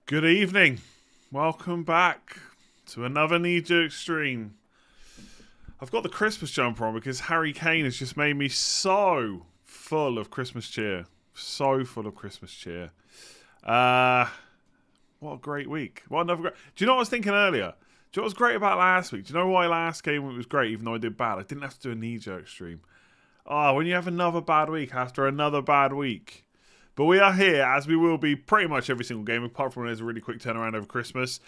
Good evening. Welcome back to another Kneejerk stream. I've got the Christmas jumper on because Harry Kane has just made me so full of Christmas cheer. So full of Christmas cheer. What a great week. What another great... Do you know what I was thinking earlier? Do you know what was great about last week? Do you know why last game was great even though I did bad? I didn't have to do a Kneejerk stream. When you have another bad week after another bad week. But we are here, as we will be pretty much every single game, apart from when there's a really quick turnaround over Christmas.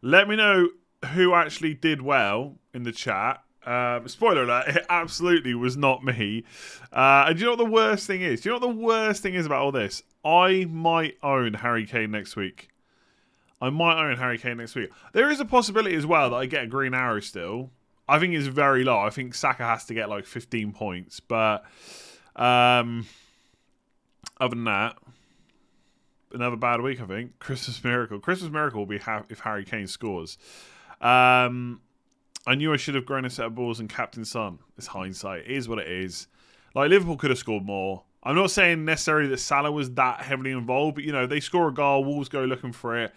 Let me know who actually did well in the chat. Spoiler alert, it absolutely was not me. And do you know what the worst thing is? Do you know what the worst thing is about all this? I might own Harry Kane next week. There is a possibility as well that I get a green arrow still. I think it's very low. I think Saka has to get like 15 points. But other than that, another bad week, I think. Christmas Miracle. Christmas Miracle will be if Harry Kane scores. I knew I should have grown a set of balls and captain Son. It's hindsight. It is what it is. Like, Liverpool could have scored more. I'm not saying necessarily that Salah was that heavily involved, but, you know, they score a goal, Wolves go looking for it.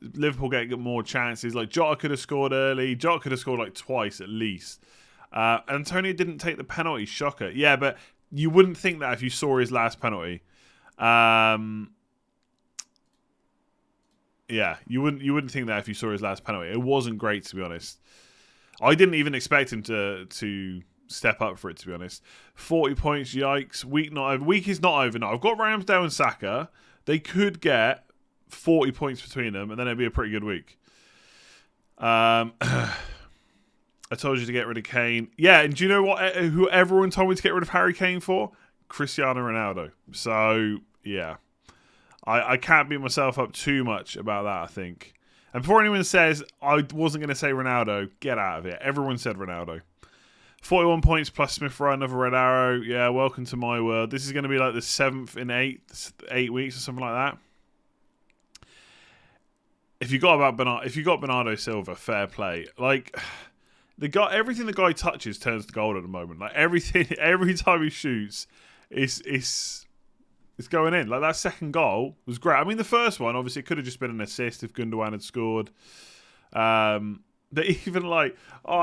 Liverpool get more chances. Like, Jota could have scored early. Jota could have scored, like, twice at least. Antonio didn't take the penalty. Shocker. Yeah, but you wouldn't think that if you saw his last penalty. Yeah, you wouldn't think that if you saw his last penalty. It wasn't great, to be honest. I didn't even expect him to step up for it, to be honest. 40 points, yikes. Week is not over now. I've got Ramsdale and Saka. They could get 40 points between them, and then it'd be a pretty good week. I told you to get rid of Kane. Yeah, and do you know what? Who everyone told me to get rid of Harry Kane for? Cristiano Ronaldo. So, yeah. I can't beat myself up too much about that, I think. And before anyone says I wasn't going to say Ronaldo, get out of it. Everyone said Ronaldo. 41 points plus Smith Rowe, another red arrow. Yeah, welcome to my world. This is going to be like the 7th in 8 weeks or something like that. If you got Bernardo Silva, fair play. Like, everything the guy touches turns to gold at the moment. Like, everything, every time he shoots, it's going in. Like, that second goal was great. I mean, the first one, obviously, it could have just been an assist if Gundogan had scored. But even I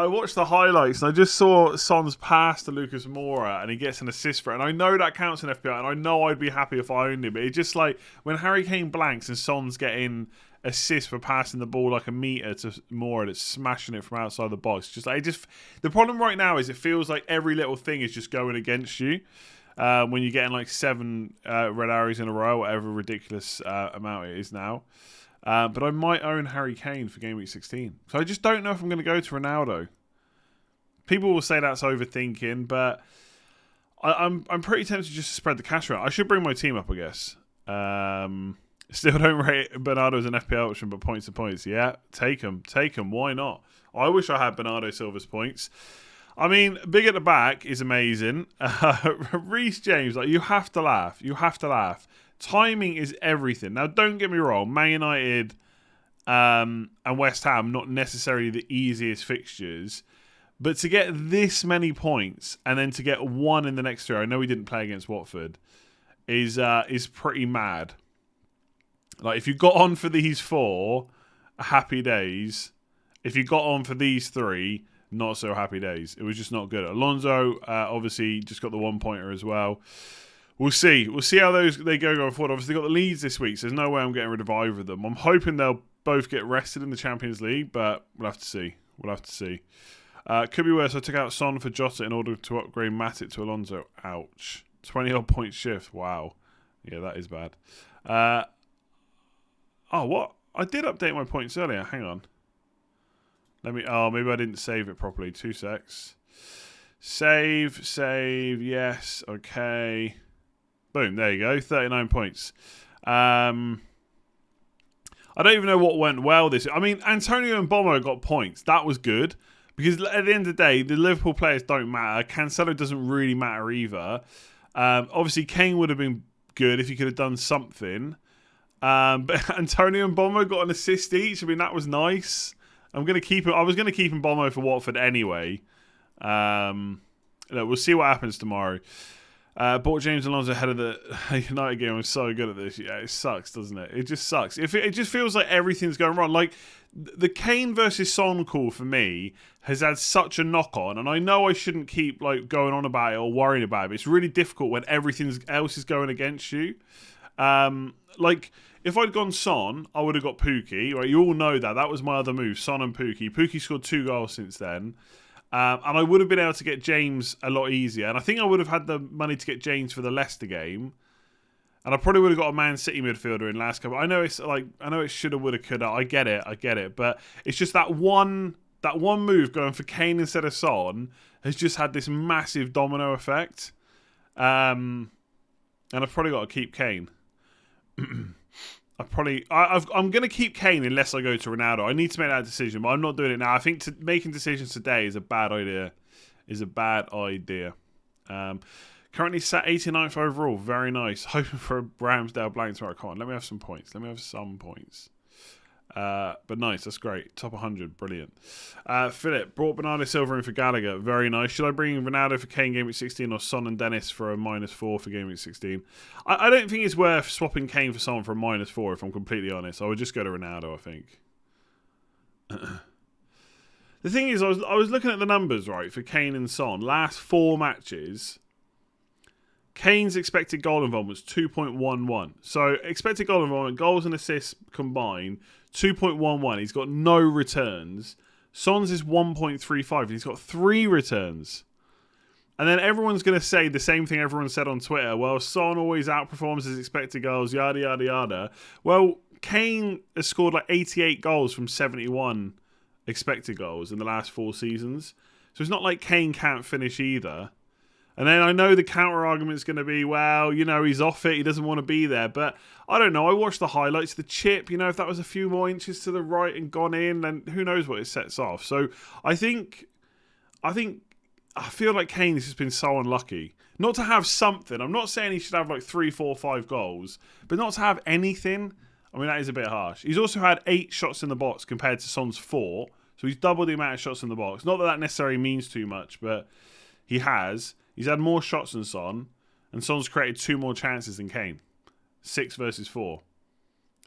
watched the highlights and I just saw Son's pass to Lucas Moura and he gets an assist for it. And I know that counts in FPL and I know I'd be happy if I owned him. But it's just like when Harry Kane blanks and Son's getting assist for passing the ball like a metre to Moura that's smashing it from outside the box. The problem right now is it feels like every little thing is just going against you. When you're getting like 7 red arrows in a row, whatever ridiculous amount it is now. But I might own Harry Kane for Game Week 16. So I just don't know if I'm going to go to Ronaldo. People will say that's overthinking, but I'm pretty tempted just to spread the cash around. I should bring my team up, I guess. Still don't rate Bernardo as an FPL option, but points to points. Yeah, take him. Why not? I wish I had Bernardo Silva's points. I mean, big at the back is amazing. Reece James, you have to laugh. Timing is everything. Now, don't get me wrong. Man United and West Ham, not necessarily the easiest fixtures. But to get this many points and then to get 1 in the next 3, I know we didn't play against Watford, is pretty mad. Like, if you got on for these 4, happy days. If you got on for these 3, not so happy days. It was just not good. Alonso, obviously, just got the 1-pointer as well. We'll see. We'll see how they go going forward. Obviously, they got the Leeds this week, so there's no way I'm getting rid of either of them. I'm hoping they'll both get rested in the Champions League, but we'll have to see. Could be worse. I took out Son for Jota in order to upgrade Matic to Alonso. Ouch. 20-odd point shift. Wow. Yeah, that is bad. What? I did update my points earlier. Hang on. Maybe I didn't save it properly. 2 secs. Save, yes, okay. Boom, there you go, 39 points. I don't even know what went well this year. I mean, Antonio and Bomo got points. That was good. Because at the end of the day, the Liverpool players don't matter. Cancelo doesn't really matter either. Obviously, Kane would have been good if he could have done something. But Antonio and Bomo got an assist each. I mean, that was nice. I was going to keep him Bomo for Watford anyway. Look, we'll see what happens tomorrow. Bought James Alonso ahead of the United game. I'm so good at this. Yeah, it sucks, doesn't it? It just sucks. It just feels like everything's going wrong. Like, the Kane versus Son call for me has had such a knock on, and I know I shouldn't keep like going on about it or worrying about it. But it's really difficult when everything else is going against you. Like, if I'd gone Son, I would have got Pukki. Right, you all know that. That was my other move, Son and Pukki. Pukki scored 2 goals since then. And I would have been able to get James a lot easier. And I think I would have had the money to get James for the Leicester game. And I probably would have got a Man City midfielder in last couple. I know it's shoulda, woulda, coulda. I get it. But it's just that one move going for Kane instead of Son has just had this massive domino effect. And I've probably got to keep Kane. I'm going to keep Kane unless I go to Ronaldo. I need to make that decision, but I'm not doing it now. I think making decisions today is a bad idea. Currently sat 89th overall. Very nice. Hoping for a Ramsdale blank tomorrow. Come on, let me have some points. But nice, that's great. Top 100, brilliant. Philip brought Bernardo Silva in for Gallagher. Very nice. Should I bring Ronaldo for Kane game week 16 or Son and Dennis for a -4 for game week 16? I don't think it's worth swapping Kane for someone for a -4, if I'm completely honest. I would just go to Ronaldo, I think. The thing is, I was looking at the numbers, right, for Kane and Son. Last 4 matches, Kane's expected goal involvement was 2.11. So expected goal involvement, goals and assists combined, 2.11. He's got no returns. Son's is 1.35. He's got 3 returns. And then everyone's going to say the same thing everyone said on Twitter. Well, Son always outperforms his expected goals, yada, yada, yada. Well, Kane has scored like 88 goals from 71 expected goals in the last 4 seasons. So it's not like Kane can't finish either. And then I know the counter argument is going to be, well, you know, he's off it. He doesn't want to be there. But I don't know. I watched the highlights. The chip, you know, if that was a few more inches to the right and gone in, then who knows what it sets off. So I feel like Kane has just been so unlucky. Not to have something. I'm not saying he should have like 3, 4, 5 goals. But not to have anything. I mean, that is a bit harsh. He's also had 8 shots in the box compared to Son's 4. So he's doubled the amount of shots in the box. Not that necessarily means too much, but he has. He's had more shots than Son, and Son's created 2 more chances than Kane. 6 versus 4.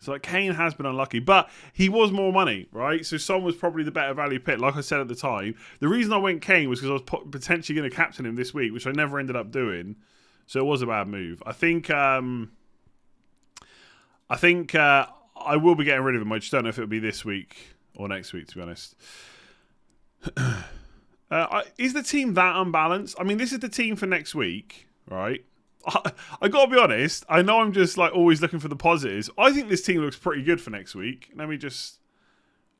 So like, Kane has been unlucky, but he was more money, right? So Son was probably the better value pick, like I said at the time. The reason I went Kane was because I was potentially going to captain him this week, which I never ended up doing. So it was a bad move. I think I will be getting rid of him. I just don't know if it'll be this week or next week, to be honest. Is the team that unbalanced? I mean, this is the team for next week, right? I got to be honest. I know I'm just like always looking for the positives. I think this team looks pretty good for next week. Let me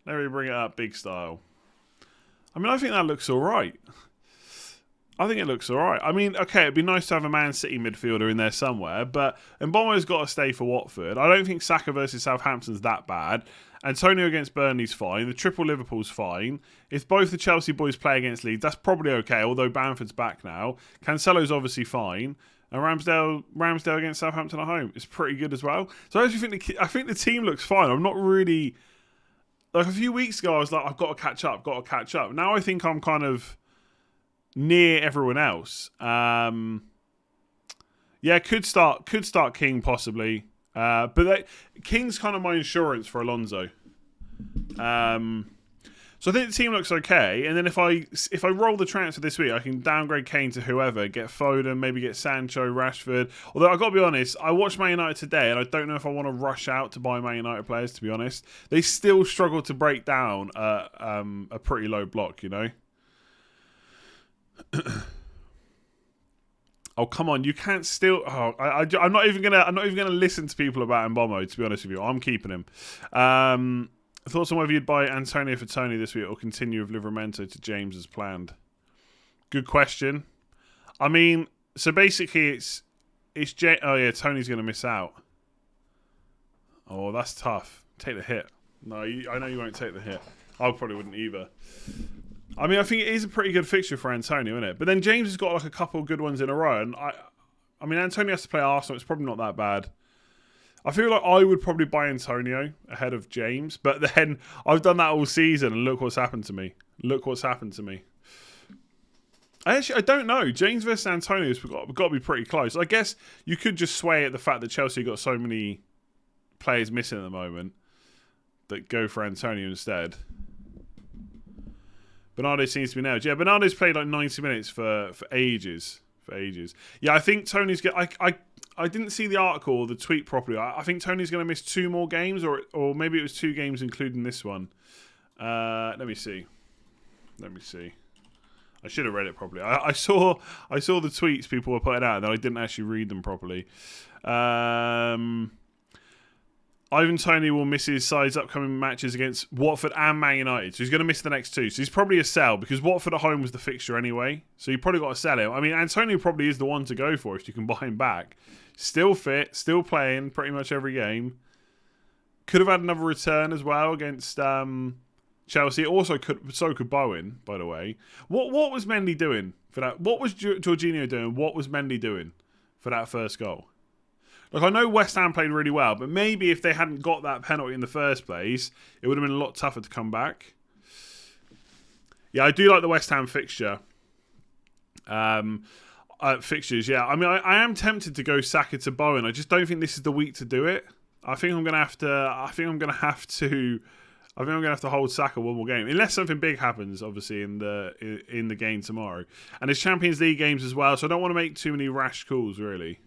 bring it up big style. I mean, I think that looks all right. I mean, okay, it'd be nice to have a Man City midfielder in there somewhere, but Mbomo's got to stay for Watford. I don't think Saka versus Southampton's that bad. Antonio against Burnley's fine. The triple Liverpool's fine. If both the Chelsea boys play against Leeds, that's probably okay, although Bamford's back now. Cancelo's obviously fine. And Ramsdale against Southampton at home is pretty good as well. So I actually think the team looks fine. I'm not really... Like, a few weeks ago, I was like, I've got to catch up. Now I think I'm kind of near everyone else. Yeah, could start King possibly. But King's kind of my insurance for Alonso. So I think the team looks okay. And then if I roll the transfer this week, I can downgrade Kane to whoever. Get Foden, maybe get Sancho, Rashford. Although I've got to be honest, I watched Man United today and I don't know if I want to rush out to buy Man United players, to be honest. They still struggle to break down a pretty low block, you know? Oh, come on! You can't still. Oh, I'm not even gonna listen to people about Mbomo. To be honest with you, I'm keeping him. Thoughts on whether you'd buy Antonio for Tony this week or continue with Livramento to James as planned? Good question. I mean, so basically, it's oh yeah, Tony's gonna miss out. Oh, that's tough. Take the hit. No, I know you won't take the hit. I probably wouldn't either. I mean, I think it is a pretty good fixture for Antonio, isn't it? But then James has got like a couple of good ones in a row. And I mean, Antonio has to play Arsenal. It's probably not that bad. I feel like I would probably buy Antonio ahead of James. But then I've done that all season and look what's happened to me. I don't know. James versus Antonio's got to be pretty close. I guess you could just sway at the fact that Chelsea got so many players missing at the moment that go for Antonio instead. Bernardo seems to be nailed. Yeah, Bernardo's played like 90 minutes for ages. Yeah, I think Tony's I didn't see the article or the tweet properly. I think Tony's going to miss 2 more games, or maybe it was 2 games including this one. Let me see. I should have read it properly. I saw the tweets people were putting out, and I didn't actually read them properly. Ivan Toney will miss his side's upcoming matches against Watford and Man United. So he's going to miss the next 2. So he's probably a sell because Watford at home was the fixture anyway. So you probably got to sell him. I mean, Antonio probably is the one to go for if you can buy him back. Still fit, still playing pretty much every game. Could have had another return as well against Chelsea. Also could Bowen, by the way. What was Mendy doing for that? What was Jorginho doing? What was Mendy doing for that first goal? Like, I know West Ham played really well, but maybe if they hadn't got that penalty in the first place, it would have been a lot tougher to come back. Yeah, I do like the West Ham fixture. Fixtures, yeah. I mean, I am tempted to go Saka to Bowen. I just don't think this is the week to do it. I think I'm gonna have to hold Saka one more game, unless something big happens, obviously in the game tomorrow. And there's Champions League games as well, so I don't want to make too many rash calls, really.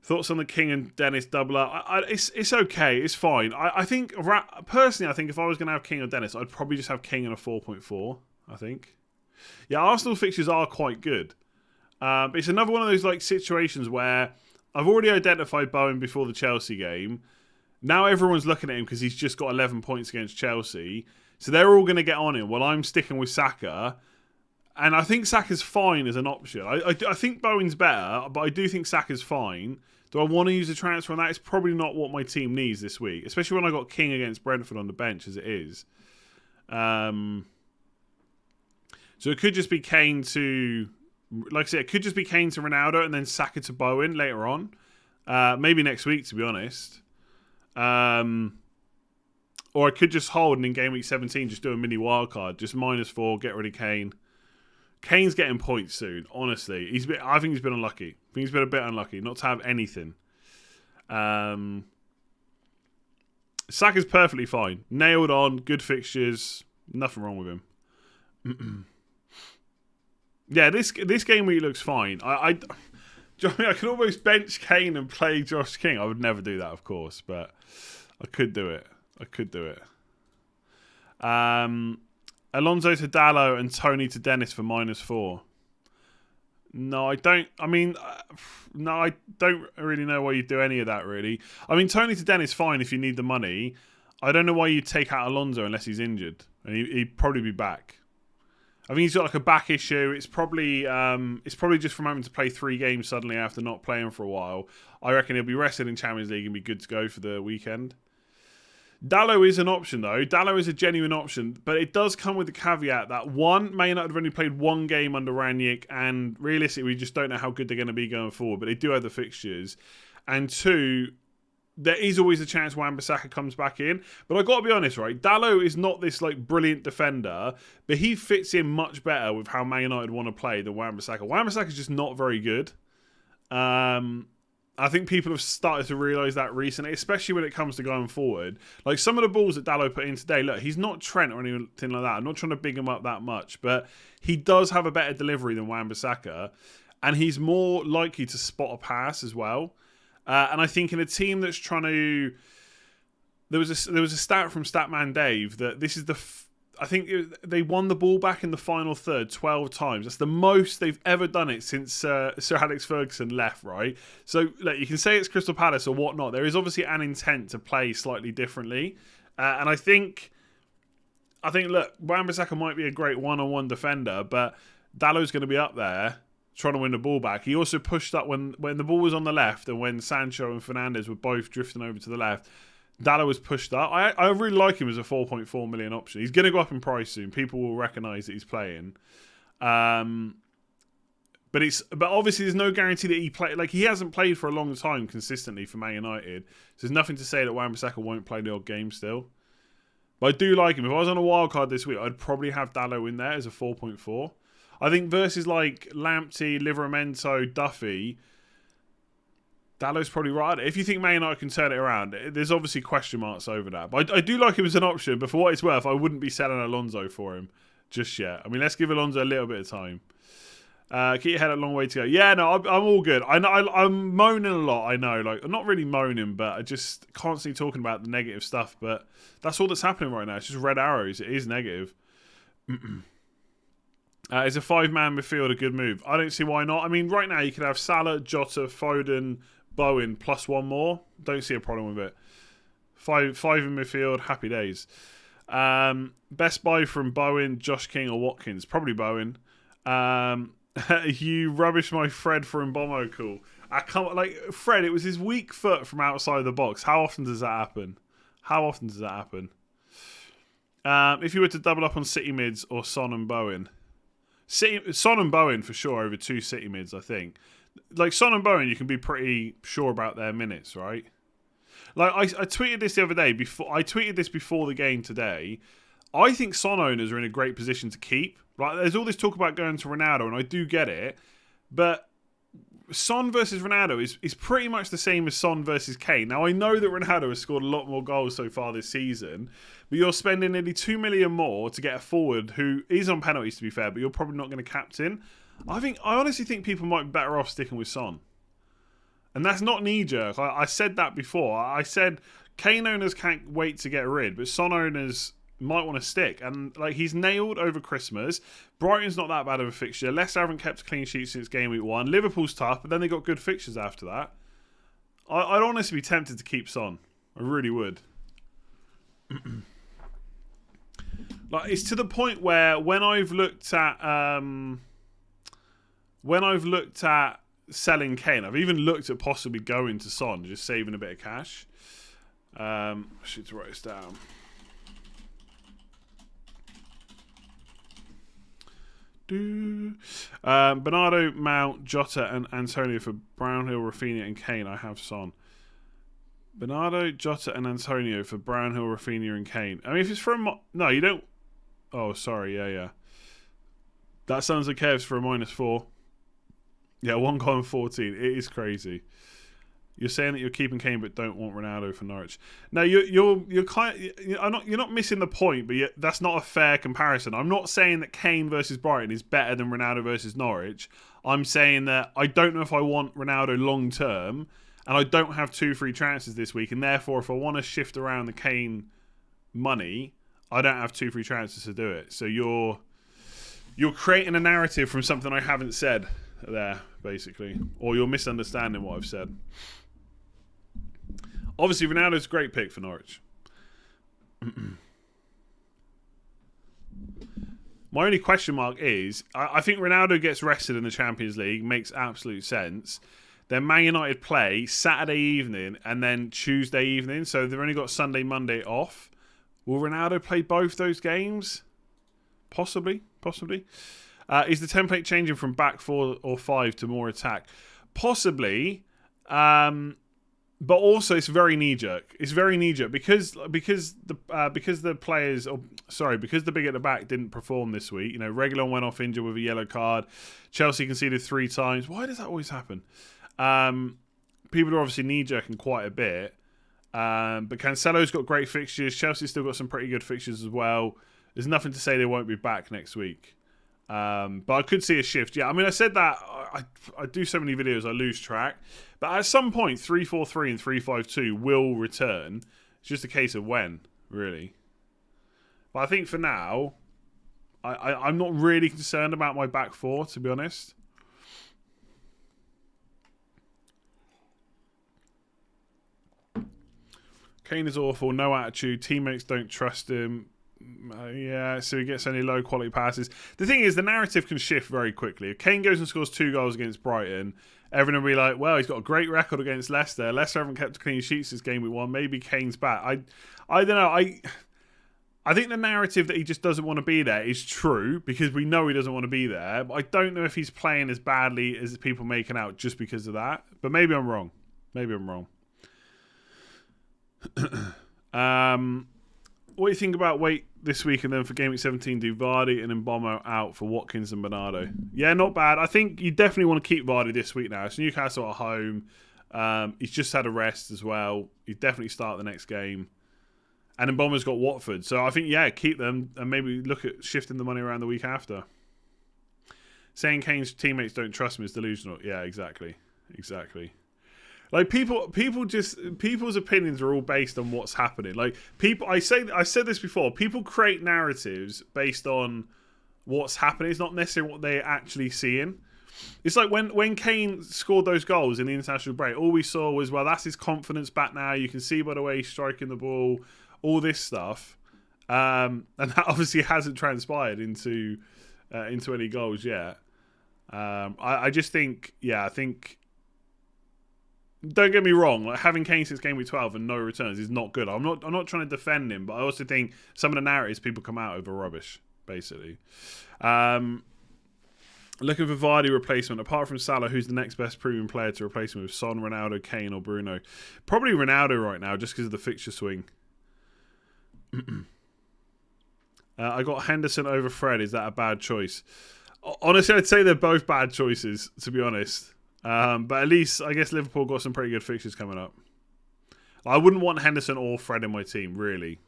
Thoughts on the King and Dennis double up? It's okay. It's fine. I think, personally, I think if I was going to have King or Dennis, I'd probably just have King and a 4.4, I think. Yeah, Arsenal fixtures are quite good. But it's another one of those like situations where I've already identified Bowen before the Chelsea game. Now everyone's looking at him because he's just got 11 points against Chelsea. So they're all going to get on him while I'm sticking with Saka. And I think Saka's fine as an option. I think Bowen's better, but I do think Saka's fine. Do I want to use a transfer on that? It's probably not what my team needs this week, especially when I got King against Brentford on the bench as it is. So it could just be Kane to, like I said, it could just be Kane to Ronaldo and then Saka to Bowen later on. Maybe next week, to be honest. Or I could just hold and in game week 17 just do a mini wildcard, just -4, get rid of Kane. Kane's getting points soon, honestly. I think he's been unlucky. I think he's been a bit unlucky not to have anything. Saka's perfectly fine. Nailed on, good fixtures, nothing wrong with him. Yeah, this game week looks fine. I can almost bench Kane and play Josh King. I would never do that, of course, but I could do it. Alonso to Dallo and Tony to Dennis for -4. No, I don't. I mean, no, I don't really know why you do any of that, really. I mean, Tony to Dennis, fine if you need the money. I don't know why you take out Alonso unless he's injured. And he'd probably be back. I think he's got like a back issue. It's probably just from having to play 3 games suddenly after not playing for a while. I reckon he'll be rested in Champions League and be good to go for the weekend. Dallo is an option, though. Dallo is a genuine option, but it does come with the caveat that, 1, Man United have only played 1 game under Rangnick, and realistically, we just don't know how good they're going to be going forward, but they do have the fixtures. And 2, there is always a chance Wan-Bissaka comes back in. But I've got to be honest, right? Dallo is not this like brilliant defender, but he fits in much better with how Man United want to play than Wan-Bissaka. Wan-Bissaka is just not very good. I think people have started to realise that recently, especially when it comes to going forward. Like some of the balls that Dallo put in today, look, he's not Trent or anything like that. I'm not trying to big him up that much, but he does have a better delivery than Wan-Bissaka, and he's more likely to spot a pass as well. And I think in a team that's trying to, there was a stat from Statman Dave that this is I think they won the ball back in the final third 12 times. That's the most they've ever done it since Sir Alex Ferguson left, right? So look, you can say it's Crystal Palace or whatnot. There is obviously an intent to play slightly differently. And I think look, Wan-Bissaka might be a great one-on-one defender, but Dallo's going to be up there trying to win the ball back. He also pushed up when the ball was on the left and when Sancho and Fernandes were both drifting over to the left. Dallo was pushed up. I really like him as a 4.4 million option. He's going to go up in price soon. People will recognise that he's playing. But obviously there's no guarantee that he play. Like he hasn't played for a long time consistently for Man United. So there's nothing to say that Wan-Bissaka won't play the odd game still. But I do like him. If I was on a wild card this week, I'd probably have Dalot in there as a 4.4. I think versus like Lamptey, Livramento, Duffy, Dallow's probably right. If you think Man United can turn it around, there's obviously question marks over that. But I do like him as an option, but for what it's worth, I wouldn't be selling Alonso for him just yet. I mean, let's give Alonso a little bit of time. Keep your head a long way to go. Yeah, no, I'm all good. I know I'm moaning a lot. I know, like I'm not really moaning, but I just constantly talking about the negative stuff. But that's all that's happening right now. It's just red arrows. It is negative. Is a 5-man midfield a good move? I don't see why not. I mean, right now you could have Salah, Jota, Foden, Bowen plus one more. Don't see a problem with it. Five in midfield. Happy days. Best buy from Bowen, Josh King, or Watkins? Probably Bowen. You rubbish my Fred for Mbomo. Cool. I can't like Fred. It was his weak foot from outside the box. How often does that happen? If you were to double up on City mids or Son and Bowen, Son and Bowen for sure over 2 City mids. I think. Like Son and Bowen, you can be pretty sure about their minutes, right? Like I tweeted this the other day. I tweeted this before the game today. I think Son owners are in a great position to keep. Like, there's all this talk about going to Ronaldo, and I do get it, but Son versus Ronaldo is pretty much the same as Son versus Kane. Now, I know that Ronaldo has scored a lot more goals so far this season, but you're spending nearly 2 million more to get a forward who is on penalties, to be fair, but you're probably not going to captain. I honestly think people might be better off sticking with Son. And that's not knee-jerk. I said that before. I said Kane owners can't wait to get rid, but Son owners might want to stick. And like he's nailed over Christmas. Brighton's not that bad of a fixture. Leicester haven't kept a clean sheet since game week 1. Liverpool's tough, but then they got good fixtures after that. I'd honestly be tempted to keep Son. I really would. Like it's to the point where when I've looked at selling Kane, I've even looked at possibly going to Son, just saving a bit of cash. I should write this down. Bernardo, Mount, Jota, and Antonio for Brownhill, Rafinha, and Kane. I have Son. Bernardo, Jota, and Antonio for Brownhill, Rafinha, and Kane. I mean, if it's from no, you don't. Oh, sorry. Yeah. That sounds like it's for a -4. Yeah, 1.14. It is crazy. You're saying that you're keeping Kane but don't want Ronaldo for Norwich. No, you're kind. You're not missing the point, but that's not a fair comparison. I'm not saying that Kane versus Brighton is better than Ronaldo versus Norwich. I'm saying that I don't know if I want Ronaldo long term, and I don't have 2 free transfers this week, and therefore, if I want to shift around the Kane money, I don't have 2 free transfers to do it. So you're creating a narrative from something I haven't said there, basically, or you're misunderstanding what I've said. Obviously, Ronaldo's a great pick for Norwich. My only question mark is, I think Ronaldo gets rested in the Champions League, makes absolute sense. Then Man United play Saturday evening and then Tuesday evening, so they've only got Sunday, Monday off. Will Ronaldo play both those games? Possibly. Is the template changing from back 4 or 5 to more attack? Possibly. But also, it's very knee jerk. It's very knee jerk because the players, because the big at the back didn't perform this week. You know, Reguilon went off injured with a yellow card. Chelsea conceded 3 times. Why does that always happen? People are obviously knee jerking quite a bit. But Cancelo's got great fixtures. Chelsea's still got some pretty good fixtures as well. There's nothing to say they won't be back next week. But I could see a shift. Yeah, I mean, I said that I do so many videos, I lose track. But at some point, 3-4-3 and 3-5-2 will return. It's just a case of when, really. But I think for now, I'm not really concerned about my back 4, to be honest. Kane is awful, no attitude, teammates don't trust him. Yeah, so he gets only low quality passes. The thing is, the narrative can shift very quickly. If Kane goes and scores 2 goals against Brighton, everyone will be like, well, he's got a great record against Leicester. Leicester haven't kept a clean sheet since game week 1. Maybe Kane's back. I don't know. I think the narrative that he just doesn't want to be there is true because we know he doesn't want to be there. But I don't know if he's playing as badly as people making out just because of that. But maybe I'm wrong. What do you think about wait this week and then for Game Week 17 do Vardy and Mbommo out for Watkins and Bernardo? Yeah, not bad. I think you definitely want to keep Vardy this week now. It's Newcastle at home. He's just had a rest as well. He'd definitely start the next game. And Mbommo's got Watford. So I think, yeah, keep them and maybe look at shifting the money around the week after. Saying Kane's teammates don't trust him is delusional. Yeah, exactly. Like people's opinions are all based on what's happening. Like I said this before. People create narratives based on what's happening. It's not necessarily what they're actually seeing. It's like when Kane scored those goals in the international break. All we saw was, well, that's his confidence back now. You can see by the way he's striking the ball, all this stuff, and that obviously hasn't transpired into any goals yet. I just think, I think. Don't get me wrong, like having Kane since Game Week 12 and no returns is not good. I'm not trying to defend him, but I also think some of the narratives people come out over rubbish, basically. Looking for Vardy replacement, apart from Salah, who's the next best premium player to replace him with? Son, Ronaldo, Kane, or Bruno? Probably Ronaldo right now, just because of the fixture swing. I got Henderson over Fred. Is that a bad choice? Honestly, I'd say they're both bad choices, to be honest. But at least I guess Liverpool got some pretty good fixtures coming up. I wouldn't want Henderson or Fred in my team, really.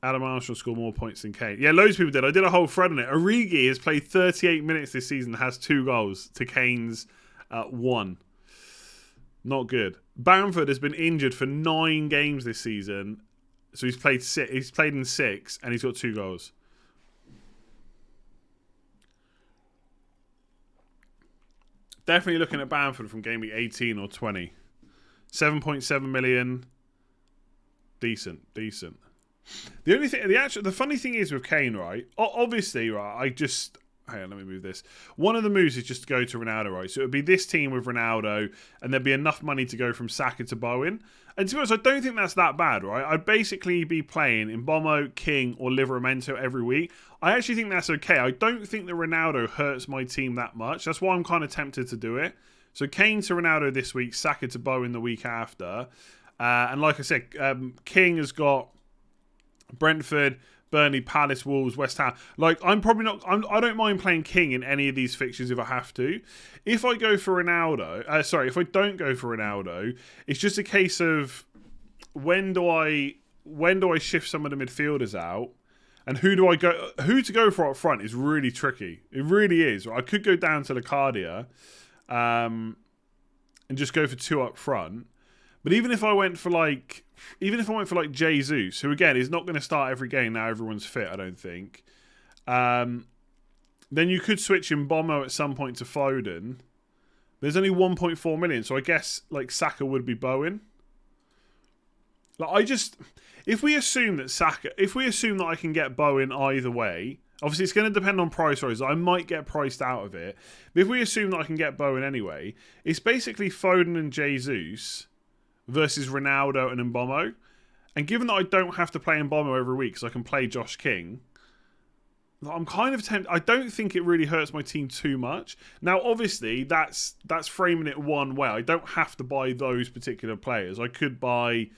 Adam Armstrong scored more points than Kane. Yeah, loads of people did. I did a whole thread on it. Origi has played 38 minutes this season, has 2 goals to Kane's 1. Not good. Bamford has been injured for 9 games this season, so he's played in 6 and he's got 2 goals. Definitely looking at Bamford from Game Week 18 or 20. 7.7 million. Decent. The only thing, the funny thing is with Kane, right? Obviously, right. Hang on, let me move this. One of the moves is just to go to Ronaldo, right? So it would be this team with Ronaldo, and there'd be enough money to go from Saka to Bowen. And to be honest, I don't think that's that bad, right? I'd basically be playing Mbommo, King, or Livramento every week. I actually think that's okay. I don't think that Ronaldo hurts my team that much. That's why I'm kind of tempted to do it. So Kane to Ronaldo this week, Saka to Bowen the week after. And like I said, King has got Brentford, Burnley, Palace, Wolves, West Ham. Like, I don't mind playing King in any of these fixtures if I have to. If I go for Ronaldo, if I don't go for Ronaldo, it's just a case of when do I shift some of the midfielders out, and who to go for up front is really tricky. It really is. I could go down to Locadia, and just go for 2 up front. But even if I went for like Jesus, who again is not going to start every game now, everyone's fit, I don't think. Then you could switch Mbommo at some point to Foden. There's only 1.4 million, so I guess like Saka would be Bowen. Like if we assume that I can get Bowen either way, obviously it's going to depend on price rise. I might get priced out of it, but if we assume that I can get Bowen anyway, it's basically Foden and Jesus versus Ronaldo and Mbommo. And given that I don't have to play Mbommo every week because I can play Josh King, I'm kind of tempted. I don't think it really hurts my team too much. Now, obviously, that's framing it one way. I don't have to buy those particular players. I could buy...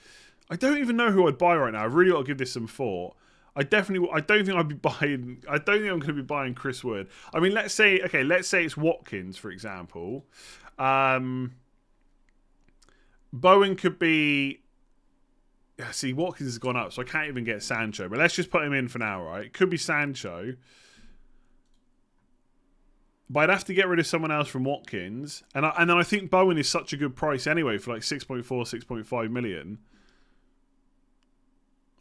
I don't even know who I'd buy right now. I've really got to give this some thought. I don't think I'm going to be buying Chris Wood. I mean, let's say it's Watkins, for example. Bowen could be... See, Watkins has gone up, so I can't even get Sancho. But let's just put him in for now, right? It could be Sancho. But I'd have to get rid of someone else from Watkins. And then I think Bowen is such a good price anyway for like 6.4, 6.5 million.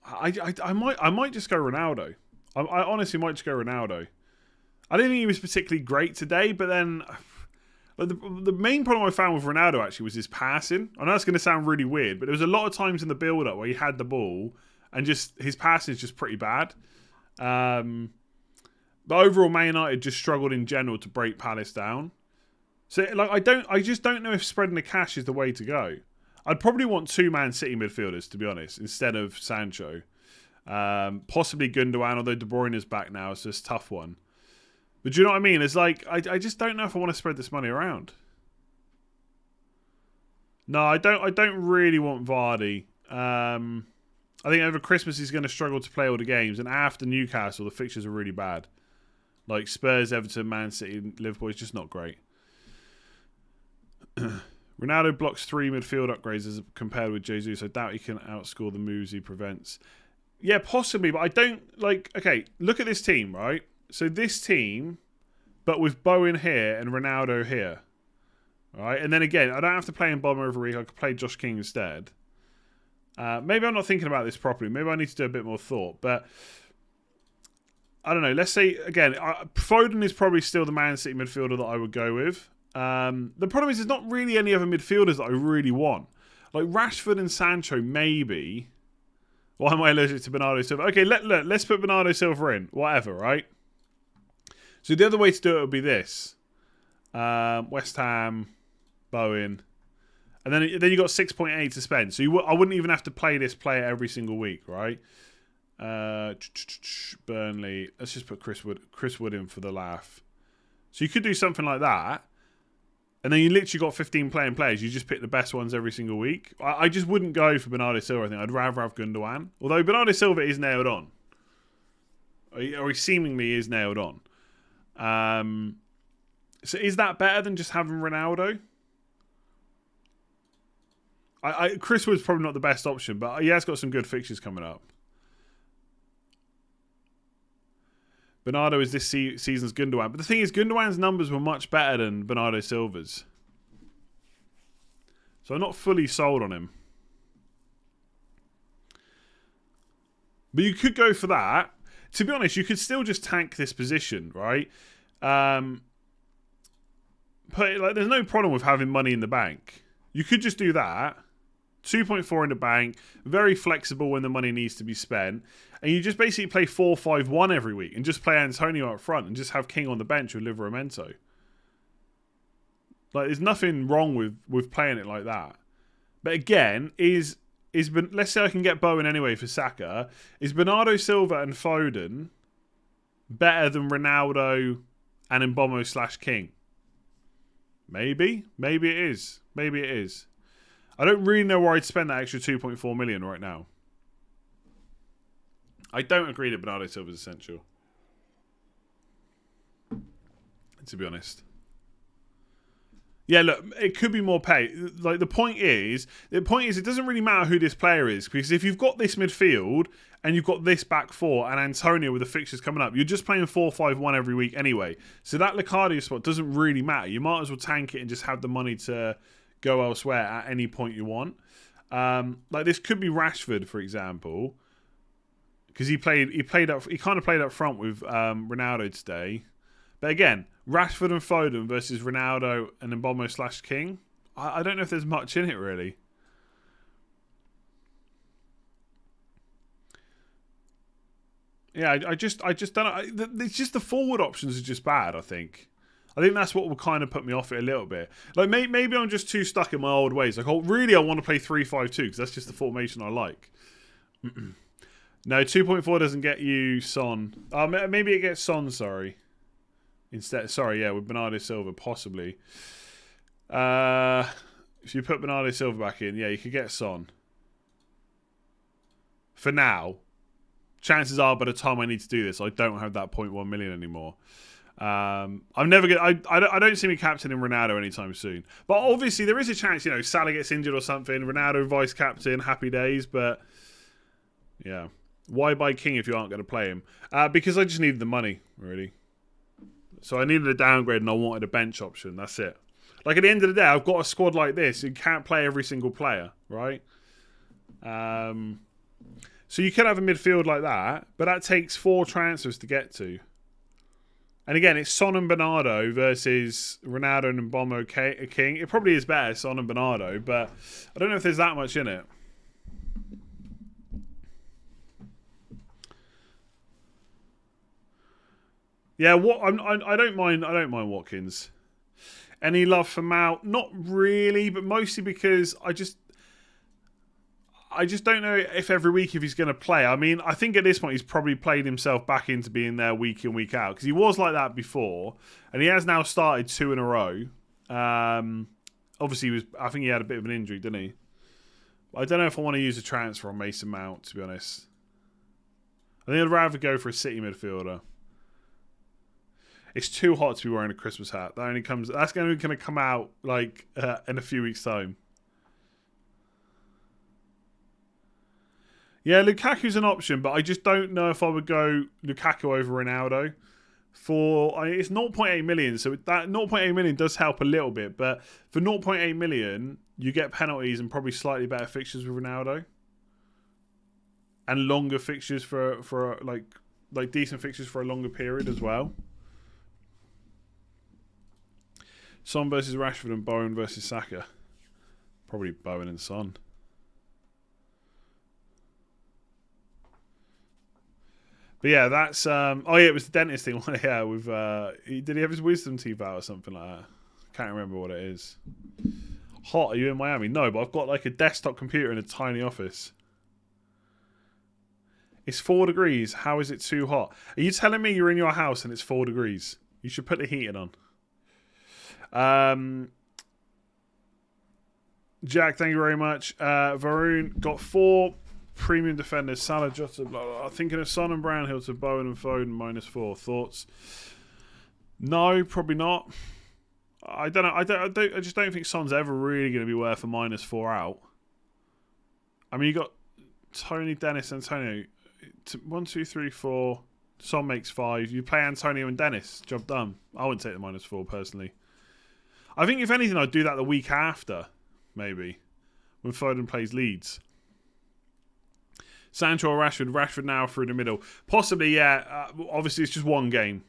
I might just go Ronaldo. I honestly might just go Ronaldo. I didn't think he was particularly great today, but then... The main problem I found with Ronaldo actually was his passing. I know that's going to sound really weird, but there was a lot of times in the build-up where he had the ball and just his passing is just pretty bad. But overall, Man United just struggled in general to break Palace down. So like I just don't know if spreading the cash is the way to go. I'd probably want 2 Man City midfielders, to be honest, instead of Sancho. Possibly Gundogan, although De Bruyne is back now, so it's a tough one. But do you know what I mean? It's like, I just don't know if I want to spread this money around. No, I don't really want Vardy. I think over Christmas he's going to struggle to play all the games, and after Newcastle, the fixtures are really bad. Like Spurs, Everton, Man City, Liverpool is just not great. Ronaldo blocks 3 midfield upgrades as compared with Jesus. I doubt he can outscore the moves he prevents. Yeah, possibly, but I don't like. Okay, look at this team, right? So this team, but with Bowen here and Ronaldo here, right? And then again, I don't have to play in Bomber every week. I could play Josh King instead. Maybe I'm not thinking about this properly. Maybe I need to do a bit more thought. But I don't know. Let's say, again, Foden is probably still the Man City midfielder that I would go with. The problem is there's not really any other midfielders that I really want. Like Rashford and Sancho, maybe. Why am I allergic to Bernardo Silva? Okay, let's put Bernardo Silva in. Whatever, right? So the other way to do it would be this. West Ham, Bowen. And then you got 6.8 to spend. So I wouldn't even have to play this player every single week, right? Burnley. Let's just put Chris Wood in for the laugh. So you could do something like that. And then you literally got 15 playing players. You just pick the best ones every single week. I just wouldn't go for Bernardo Silva, I think. I'd rather have Gundogan. Although Bernardo Silva is nailed on. Or he seemingly is nailed on. So is that better than just having Ronaldo? Chris Wood's probably not the best option, but he has got some good fixtures coming up. Bernardo is this season's Gundogan. But the thing is, Gundogan's numbers were much better than Bernardo Silva's. So I'm not fully sold on him. But you could go for that. To be honest, you could still just tank this position, right? But there's no problem with having money in the bank. You could just do that. 2.4 in the bank, very flexible when the money needs to be spent, and you just basically play 4-5-1 every week and just play Antonio up front and just have King on the bench with Livramento. Like, there's nothing wrong with playing it like that. But again, let's say I can get Bowen anyway for Saka. Is Bernardo Silva and Foden better than Ronaldo and Mbomo/King? Maybe it is. Maybe it is. I don't really know where I'd spend that extra 2.4 million right now. I don't agree that Bernardo Silva is essential, to be honest. Yeah, look, it could be more pay. Like the point is, it doesn't really matter who this player is, because if you've got this midfield and you've got this back four and Antonio with the fixtures coming up, you're just playing 4-5-1 every week anyway. So that Locadia spot doesn't really matter. You might as well tank it and just have the money to go elsewhere at any point you want. Like this could be Rashford, for example, because he kind of played up front with Ronaldo today. But again, Rashford and Foden versus Ronaldo and Mbomo/King. I don't know if there's much in it really. Yeah, I just don't know. It's just the forward options are just bad, I think that's what will kind of put me off it a little bit. Like maybe I'm just too stuck in my old ways. Like, I want to play 3-5-2 because that's just the formation I like. No, 2.4 doesn't get you Son. Maybe it gets Son. Sorry. Instead, with Bernardo Silva possibly. If you put Bernardo Silva back in, yeah, you could get Son. For now, chances are by the time I need to do this, I don't have that 0.1 million anymore. I'm never gonna. I don't see me captaining Ronaldo anytime soon. But obviously there is a chance, Salah gets injured or something. Ronaldo vice captain, happy days. But yeah, why buy King if you aren't going to play him? Because I just needed the money, really. So I needed a downgrade and I wanted a bench option. That's it. Like at the end of the day, I've got a squad like this. You can't play every single player, right? So you can have a midfield like that, but that takes 4 transfers to get to. And again, it's Son and Bernardo versus Ronaldo and Mbomo King. It probably is better, Son and Bernardo, but I don't know if there's that much in it. Yeah, I don't mind. I don't mind Watkins. Any love for Mount? Not really, but mostly because I just don't know if every week if he's going to play. I mean, I think at this point he's probably played himself back into being there week in, week out, because he was like that before, and he has now started 2 in a row. Obviously, I think he had a bit of an injury, didn't he? I don't know if I want to use a transfer on Mason Mount, to be honest. I think I'd rather go for a City midfielder. It's too hot to be wearing a Christmas hat. That's going to come out like in a few weeks' time. Yeah, Lukaku's an option, but I just don't know if I would go Lukaku over Ronaldo. It's 0.8 million, so that 0.8 million does help a little bit. But for 0.8 million, you get penalties and probably slightly better fixtures with Ronaldo, and longer fixtures for like decent fixtures for a longer period as well. Son versus Rashford and Bowen versus Saka. Probably Bowen and Son. But yeah, that's it was the dentist thing. Yeah, with did he have his wisdom teeth out or something like that? Can't remember what it is. Hot? Are you in Miami? No, but I've got like a desktop computer in a tiny office. It's 4 degrees. How is it too hot? Are you telling me you're in your house and it's 4 degrees? You should put the heating on. Jack, thank you very much. Varun got 4 premium defenders. Salah, Jota, blah, blah, blah. Thinking of Son and Brownhill to Bowen and Foden -4. Thoughts? No, probably not. I don't know. I just don't think Son's ever really going to be worth a -4 out. I mean, you got Tony, Dennis, Antonio. 1, 2, 3, 4. Son makes 5. You play Antonio and Dennis. Job done. I wouldn't take the -4 personally. I think if anything, I'd do that the week after, maybe, when Foden plays Leeds. Sancho or Rashford? Rashford now through the middle. Possibly, yeah. Obviously, it's just one game.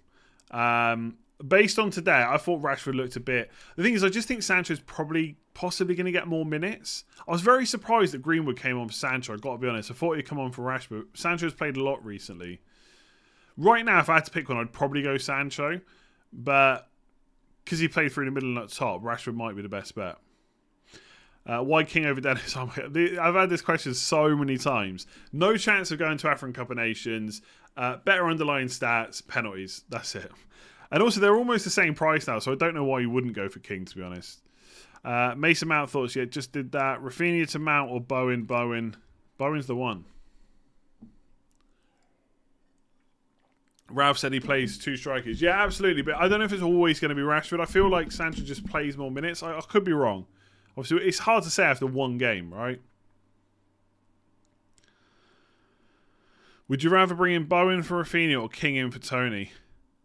Based on today, I thought Rashford looked a bit... The thing is, I just think Sancho's possibly going to get more minutes. I was very surprised that Greenwood came on for Sancho, I've got to be honest. I thought he'd come on for Rashford. Sancho's played a lot recently. Right now, if I had to pick one, I'd probably go Sancho. But because he played through the middle and at the top, Rashford might be the best bet. Why King over Dennis? I've had this question so many times. No chance of going to African Cup of Nations. Better underlying stats, penalties. That's it. And also, they're almost the same price now, so I don't know why you wouldn't go for King, to be honest. Mason Mount thoughts, yeah, just did that. Rafinha to Mount or Bowen? Bowen's the one. Ralph said he plays 2 strikers. Yeah, absolutely, but I don't know if it's always going to be Rashford. I feel like Sancho just plays more minutes. I could be wrong. Obviously, it's hard to say after one game, right? Would you rather bring in Bowen for Rafinha or King in for Tony?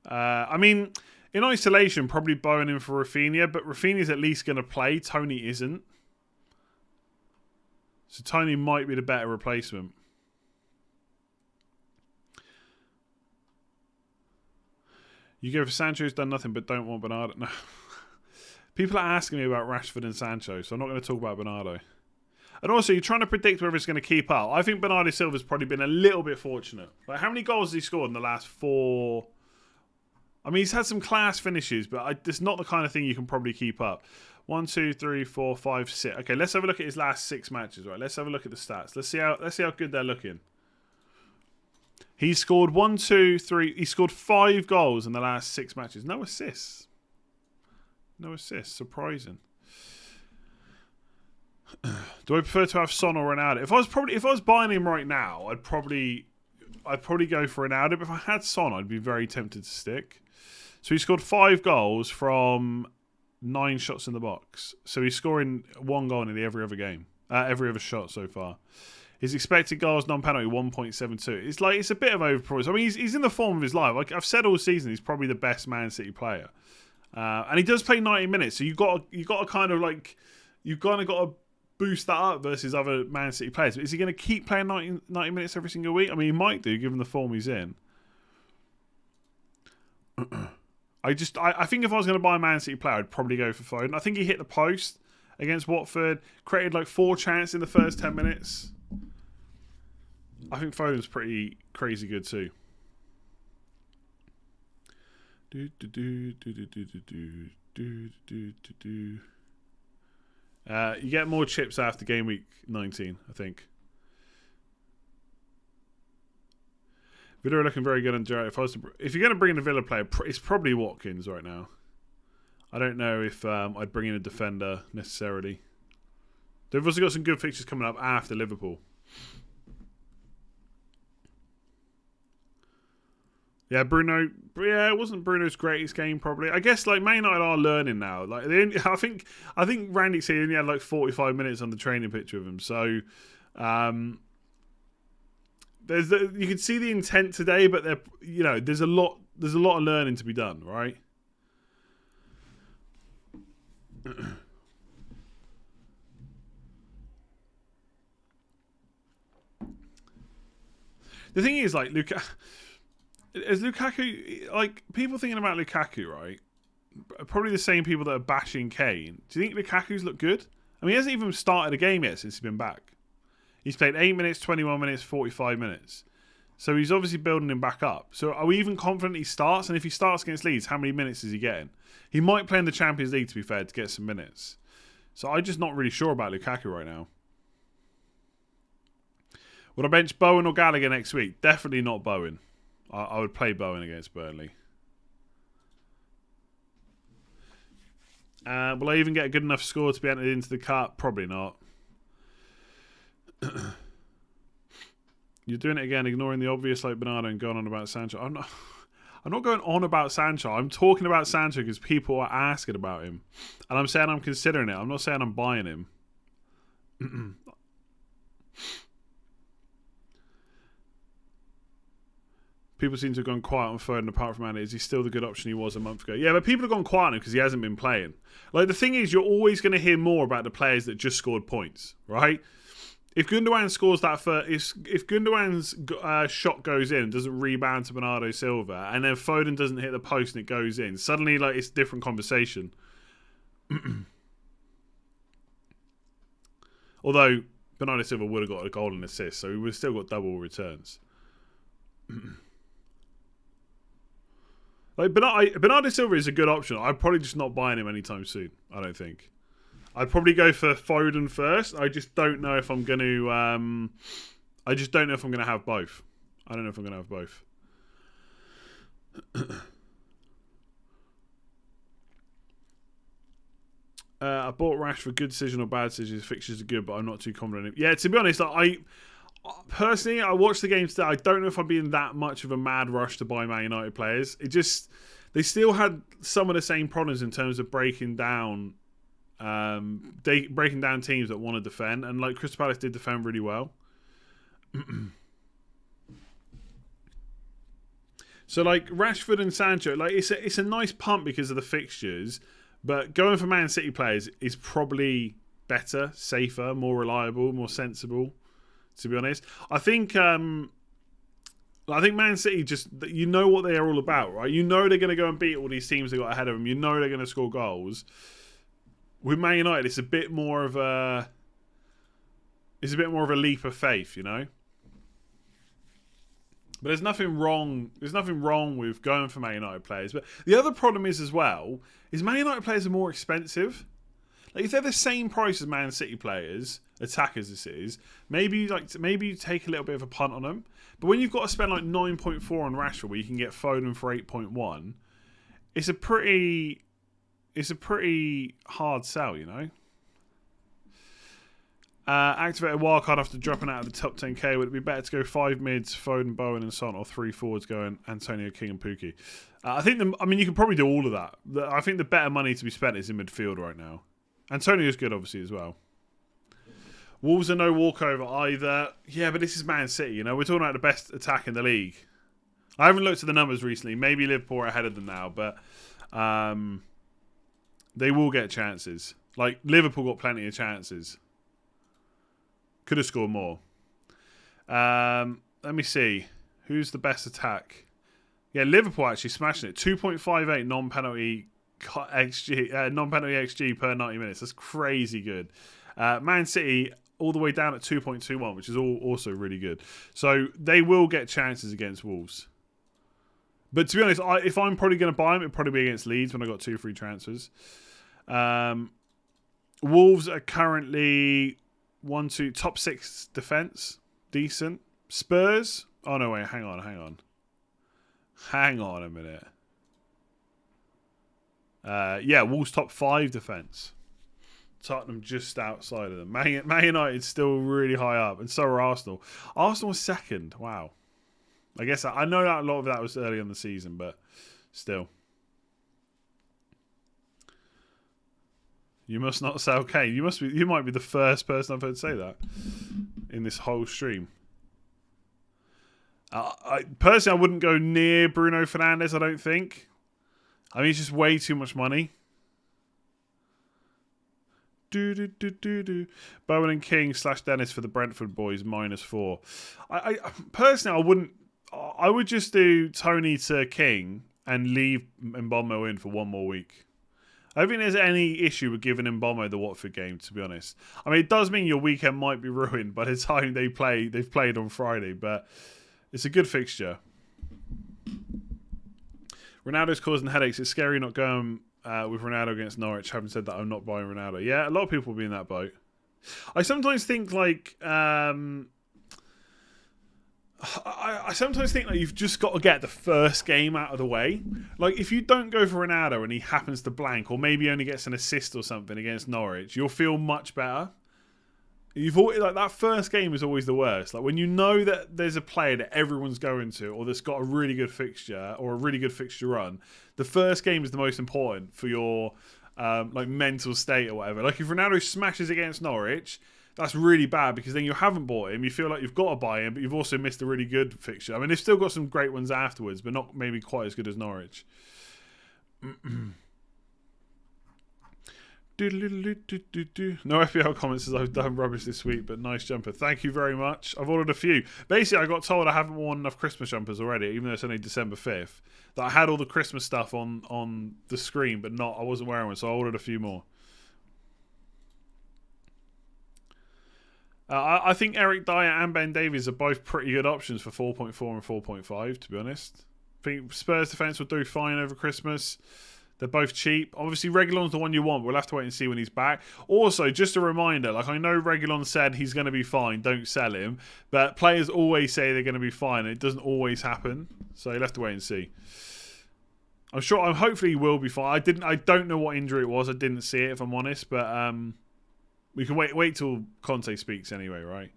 I mean, in isolation, probably Bowen in for Rafinha, but Rafinha's at least going to play. Tony isn't. So Tony might be the better replacement. You go for Sancho, who's done nothing but don't want Bernardo. No. People are asking me about Rashford and Sancho, so I'm not going to talk about Bernardo. And also, you're trying to predict whether it's going to keep up. I think Bernardo Silva's probably been a little bit fortunate. Like, how many goals has he scored in the last 4? I mean, he's had some class finishes, but it's not the kind of thing you can probably keep up. 1, 2, 3, 4, 5, 6. Okay, let's have a look at his last 6 matches. Right, let's have a look at the stats. Let's see how good they're looking. He scored 1, 2, 3. He scored 5 goals in the last 6 matches. No assists. No assists. Surprising. Do I prefer to have Son or Ronaldo? If I was buying him right now, I'd probably go for Ronaldo. But if I had Son, I'd be very tempted to stick. So he scored 5 goals from 9 shots in the box. So he's scoring 1 goal in every other game, every other shot so far. His expected goals non-penalty 1.72. It's a bit of overperformance. I mean, he's in the form of his life. Like I've said all season, he's probably the best Man City player, and he does play 90 minutes. So you've got to kind of like you've kind of got to boost that up versus other Man City players. But is he going to keep playing 90 minutes every single week? I mean, he might do given the form he's in. I think if I was going to buy a Man City player, I'd probably go for Foden. I think he hit the post against Watford, created like 4 chances in the first 10 minutes. I think Foden's pretty crazy good too. You get more chips after game week 19, I think. Villa are looking very good on Gerrard. If you're going to bring in a Villa player, it's probably Watkins right now. I don't know if I'd bring in a defender necessarily. They've also got some good fixtures coming up after Liverpool. Yeah, Bruno. Yeah, it wasn't Bruno's greatest game probably. I guess like Man United are learning now. Like I think Randy said he only had like 45 minutes on the training pitch with him. So you can see the intent today, but there's a lot of learning to be done, right? The thing is, like, is Lukaku, like, people thinking about Lukaku, right? Probably the same people that are bashing Kane. Do you think Lukaku's looked good? I mean, he hasn't even started a game yet since he's been back. He's played 8 minutes, 21 minutes, 45 minutes. So he's obviously building him back up. So are we even confident he starts? And if he starts against Leeds, how many minutes is he getting? He might play in the Champions League, to be fair, to get some minutes. So I'm just not really sure about Lukaku right now. Would I bench Bowen or Gallagher next week? Definitely not Bowen. I would play Bowen against Burnley. Will I even get a good enough score to be entered into the cup? Probably not. You're doing it again, ignoring the obvious like Bernardo and going on about Sancho. I'm not going on about Sancho. I'm talking about Sancho because people are asking about him. And I'm saying I'm considering it. I'm not saying I'm buying him. People seem to have gone quiet on Foden apart from Andy. Is he still the good option he was a month ago? Yeah, but people have gone quiet on him because he hasn't been playing. Like, the thing is, you're always going to hear more about the players that just scored points, right? If Gundogan scores that first... If Gundogan's shot goes in, doesn't rebound to Bernardo Silva, and then Foden doesn't hit the post and it goes in, suddenly, like, it's a different conversation. Although, Bernardo Silva would have got a goal and assist, so he would have still got double returns. Like Bernardo Silva is a good option. I'm probably just not buying him anytime soon. I don't think. I'd probably go for Foden first. I just don't know if I'm going to. I just don't know if I'm going to have both. I don't know if I'm going to have both. I bought Rashford. Good decision or bad decision? His fixtures are good, but I'm not too confident in him. Yeah, to be honest, personally, I watched the game today. I don't know if I'm being that much of a mad rush to buy Man United players. They still had some of the same problems in terms of breaking down teams that want to defend, and like Crystal Palace did defend really well. So like Rashford and Sancho, like it's a nice punt because of the fixtures, but going for Man City players is probably better, safer, more reliable, more sensible. To be honest, I think Man City you know what they are all about, right? You know they're going to go and beat all these teams they got ahead of them. You know they're going to score goals. With Man United, it's a bit more of a leap of faith, you know. But there's nothing wrong. There's nothing wrong with going for Man United players. But the other problem is as well is Man United players are more expensive. Like if they're the same price as Man City players, attackers this is, maybe you take a little bit of a punt on them. But when you've got to spend like 9.4 on Rashford, where you can get Foden for 8.1, it's a pretty hard sell, you know. Activate a wildcard after dropping out of the top 10k. Would it be better to go 5 mids, Foden, Bowen, and Son, or 3 forwards going Antonio, King, and Pukki? You can probably do all of that. I think the better money to be spent is in midfield right now. Antonio's good, obviously, as well. Wolves are no walkover either. Yeah, but this is Man City, you know. We're talking about the best attack in the league. I haven't looked at the numbers recently. Maybe Liverpool are ahead of them now, but they will get chances. Like, Liverpool got plenty of chances. Could have scored more. Let me see. Who's the best attack? Yeah, Liverpool actually smashing it. 2.58 non-penalty XG per 90 minutes. That's crazy good. Man City all the way down at 2.21, which is also really good. So they will get chances against Wolves. But to be honest, if I'm probably going to buy them, it'll probably be against Leeds when I got 2 free transfers. Wolves are currently top 6 defence. Decent. Spurs. Oh, no, wait. Hang on. Hang on a minute. Wolves top 5 defence. Tottenham just outside of them. Man United's still really high up, and so are Arsenal. Arsenal was second. Wow. I guess I know that a lot of that was early in the season, but still. You must not sell Kane. You might be the first person I've heard say that in this whole stream. Personally, I wouldn't go near Bruno Fernandes, I don't think. I mean, it's just way too much money. Bowen and King / Dennis for the Brentford boys, -4. I personally, I wouldn't. I would just do Tony to King and leave Mbommo in for one more week. I don't think there's any issue with giving Mbommo the Watford game, to be honest. I mean, it does mean your weekend might be ruined by the time they've played on Friday, but it's a good fixture. Ronaldo's causing headaches. It's scary not going with Ronaldo against Norwich. Having said that, I'm not buying Ronaldo. Yeah, a lot of people will be in that boat. I sometimes think like I sometimes think that you've just got to get the first game out of the way. Like, if you don't go for Ronaldo and he happens to blank, or maybe only gets an assist or something against Norwich, you'll feel much better. You've always, like, that first game is always the worst. Like, when you know that there's a player that everyone's going to, or that's got a really good fixture or a really good fixture run, the first game is the most important for your like mental state or whatever. Like, if Ronaldo smashes against Norwich, that's really bad because then you haven't bought him. You feel like you've got to buy him, but you've also missed a really good fixture. I mean, they've still got some great ones afterwards, but not maybe quite as good as Norwich. No FPL comments as I've done rubbish this week, but nice jumper. Thank you very much. I've ordered a few. Basically, I got told I haven't worn enough Christmas jumpers already, even though it's only December 5th. That I had all the Christmas stuff on the screen, but I wasn't wearing one, so I ordered a few more. I think Eric Dyer and Ben Davies are both pretty good options for 4.4 and 4.5, to be honest. I think Spurs defence will do fine over Christmas. They're both cheap. Obviously, Reguilon's the one you want. We'll have to wait and see when he's back. Also, just a reminder, like, I know Reguilon said he's going to be fine, don't sell him. But players always say they're going to be fine, and it doesn't always happen. So you'll have to wait and see. Hopefully he will be fine. I don't know what injury it was. I didn't see it, if I'm honest. But we can wait till Conte speaks anyway, right?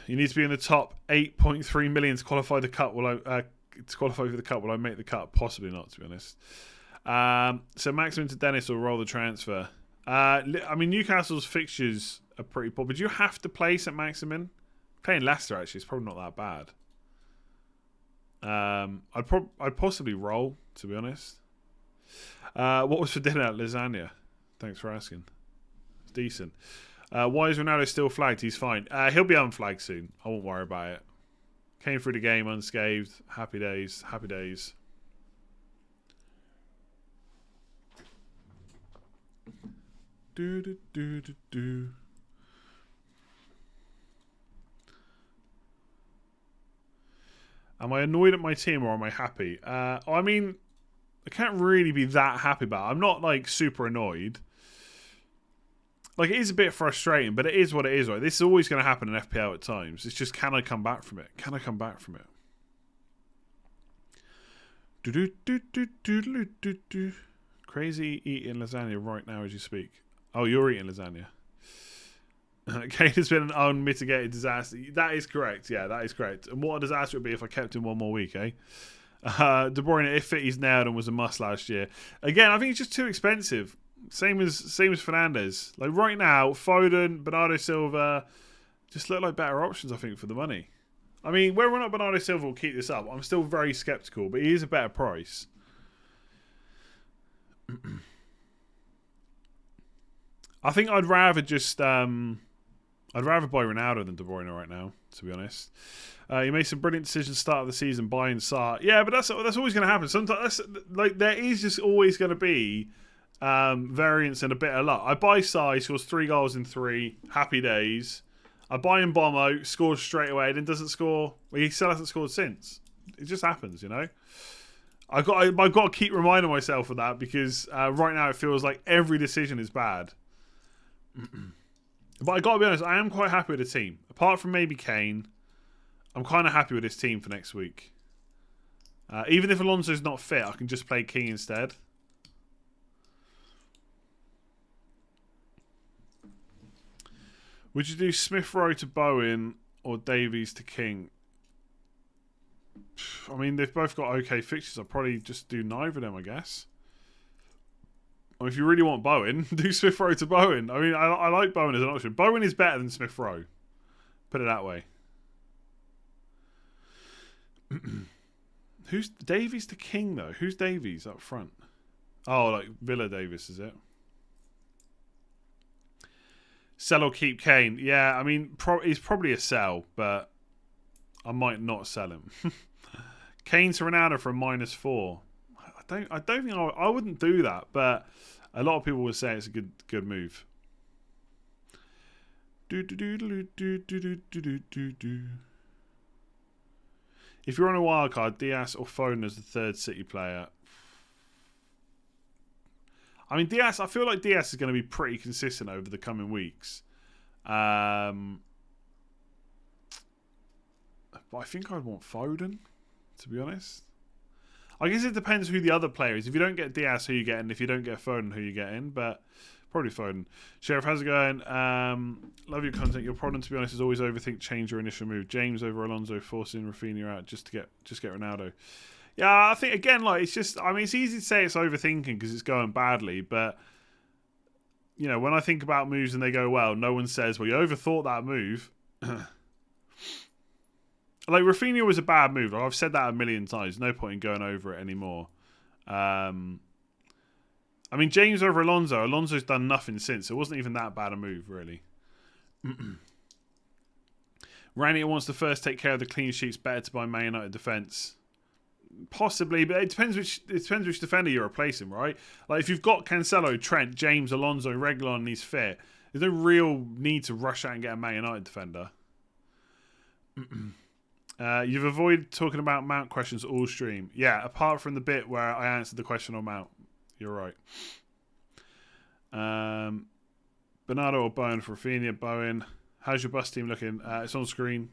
You need to be in the top 8.3 million to qualify the cup. To qualify for the cup, will I make the cut? Possibly not, to be honest. So Maximin to Dennis will roll the transfer. I mean, Newcastle's fixtures are pretty poor, but do you have to play St. Maximin? Playing Leicester, actually, is probably not that bad. I'd possibly roll, to be honest. What was for dinner? Lasagna. Thanks for asking. It's decent. Why is Ronaldo still flagged? He's fine. He'll be unflagged soon. I won't worry about it. Came through the game unscathed. Happy days. Happy days. Am I annoyed at my team or am I happy? I mean, I can't really be that happy about it. I'm not, like, super annoyed. Like, it is a bit frustrating, but it is what it is, right? This is always going to happen in FPL at times. It's just, can I come back from it? Can I come back from it? Crazy eating lasagna right now as you speak. Oh, you're eating lasagna. Kane has been an unmitigated disaster. That is correct. Yeah, that is correct. And what a disaster it would be if I kept him one more week, eh? De Bruyne, if fit, he's nailed and was a must last year. Again, I think he's just too expensive. Same as Fernandes. Like, right now, Foden, Bernardo Silva just look like better options, I think, for the money. I mean, whether or not Bernardo Silva will keep this up, I'm still very sceptical, but he is a better price. I think I'd rather just I'd rather buy Ronaldo than De Bruyne right now, to be honest. You made some brilliant decisions start of the season buying Sarr. Yeah, but that's always going to happen. Sometimes, like, there is just always going to be variance and a bit of luck. I buy Sarr, he scores 3 goals in 3. Happy days. I buy Mbommo, scores straight away, then doesn't score. Well, he still hasn't scored since. It just happens, you know. I've got to keep reminding myself of that because right now it feels like every decision is bad. But I got to be honest, I am quite happy with the team. Apart from maybe Kane, I'm kind of happy with this team for next week. Even if Alonso's not fit, I can just play King instead. Would you do Smith Rowe to Bowen or Davies to King? I mean, they've both got okay fixtures. I'll probably just do neither of them, I guess. Or if you really want Bowen, do Smith Rowe to Bowen. I mean, I like Bowen as an option. Bowen is better than Smith Rowe. Put it that way. Who's Davies to King, though? Who's Davies up front? Oh, like Villa Davis, is it? Sell or keep Kane? Yeah, I mean, he's probably a sell, but I might not sell him. Kane to Ronaldo for a -4. I don't think I wouldn't do that, but a lot of people would say it's a good move. If you're on a wild card, Diaz or Foden as the third City player. I mean, Diaz. I feel like Diaz is going to be pretty consistent over the coming weeks. But I think I'd want Foden, to be honest. I guess it depends who the other player is. If you don't get Diaz, who you get in. If you don't get Foden, who you get in. But probably Foden. Sheriff, how's it going? Love your content. Your problem, to be honest, is always overthink, change your initial move. James over Alonso, forcing Rafinha out just to get Ronaldo. Yeah, I think again, like it's just. I mean, it's easy to say it's overthinking because it's going badly, but you know, when I think about moves and they go well, no one says, "Well, you overthought that move." Like Rafinha was a bad move. Like, I've said that a million times. No point in going over it anymore. I mean, James over Alonso. Alonso's done nothing since. It wasn't even that bad a move, really. Ranier wants to first take care of the clean sheets. Better to buy Man United defence. Possibly, but it depends which defender you're replacing, right? Like if you've got Cancelo, Trent, James, Alonso, Reguilon, and he's fit, there's no real need to rush out and get a Man United defender. You've avoided talking about Mount questions all stream. Yeah, apart from the bit where I answered the question on Mount. You're right. Bernardo or Bowen for Rafinha. Bowen. How's your bus team looking? It's on screen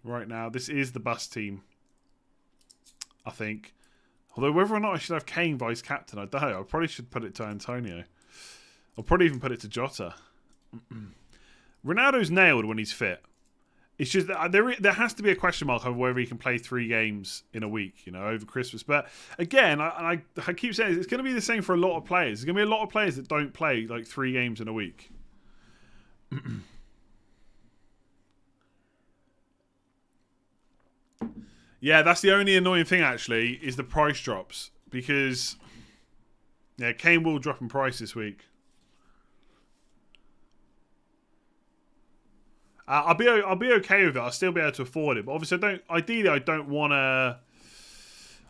right now. This is the bus team, I think. Although whether or not I should have Kane vice captain, I don't know. I probably should put it to Antonio. I'll probably even put it to Jota. Ronaldo's nailed when he's fit. It's just that there has to be a question mark over whether he can play 3 games in a week, you know, over Christmas. But again, I keep saying it's going to be the same for a lot of players. There's going to be a lot of players that don't play like 3 games in a week. Yeah, that's the only annoying thing actually is the price drops because yeah, Kane will drop in price this week. I'll be okay with it. I'll still be able to afford it, but obviously I don't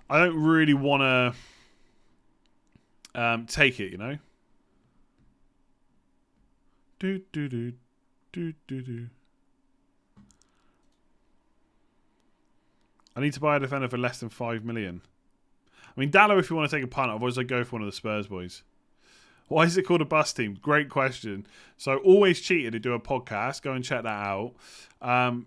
really want to take it, you know. I need to buy a defender for less than 5 million. I mean, Dallo, if you want to take a punt, otherwise I go for one of the Spurs boys. Why is it called a bus team? Great question. So, Always Cheated, who do a podcast, go and check that out.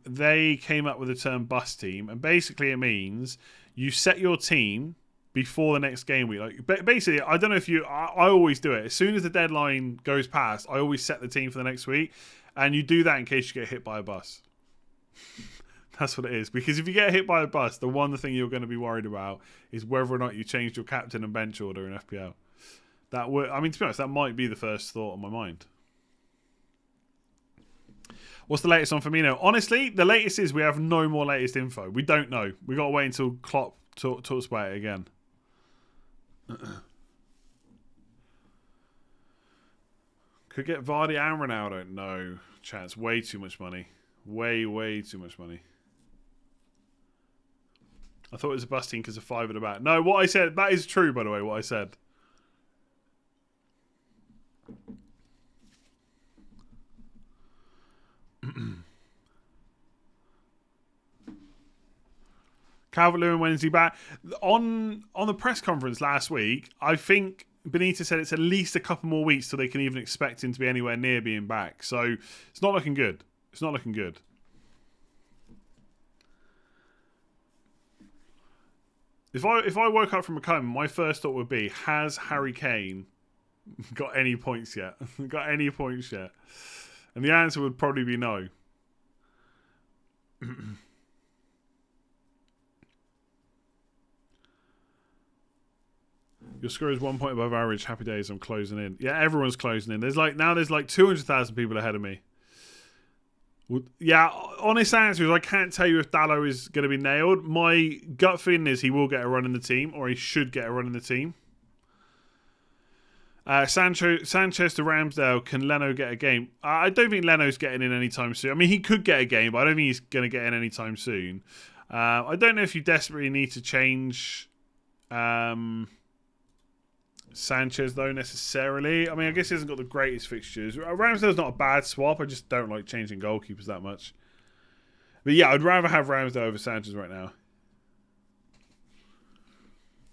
They came up with the term bus team, and basically it means you set your team before the next game week. Like, basically, I don't know if you... I always do it. As soon as the deadline goes past, I always set the team for the next week, and you do that in case you get hit by a bus. That's what it is. Because if you get hit by a bus, the one thing you're going to be worried about is whether or not you changed your captain and bench order in FPL. I mean, to be honest, that might be the first thought on my mind. What's the latest on Firmino? Honestly, the latest is we have no more latest info. We don't know. We got to wait until Klopp talks about it again. Could get Vardy and Ronaldo. No chance. Way too much money. Way too much money. I thought it was a bus team because of 5 at the back. No, what I said, that is true, by the way, what I said. Calvert-Lewin Wednesday back. On the press conference last week, I think Benitez said it's at least a couple more weeks till they can even expect him to be anywhere near being back. So it's not looking good. It's not looking good. If I woke up from a coma, my first thought would be, has Harry Kane got any points yet? Got any points yet? And the answer would probably be no. Your score is 1 point above average. Happy days. I'm closing in. Yeah, everyone's closing in. There's like 200,000 people ahead of me. Yeah, honest answer is I can't tell you if Dalot is going to be nailed. My gut feeling is he will get a run in the team, or he should get a run in the team. Sanchez to Ramsdale. Can Leno get a game? I don't think Leno's getting in anytime soon. I mean, he could get a game, but I don't think he's going to get in anytime soon. I don't know if you desperately need to change Sanchez, though, necessarily. I mean, I guess he hasn't got the greatest fixtures. Ramsdale's not a bad swap. I just don't like changing goalkeepers that much. But yeah, I'd rather have Ramsdale over Sanchez right now.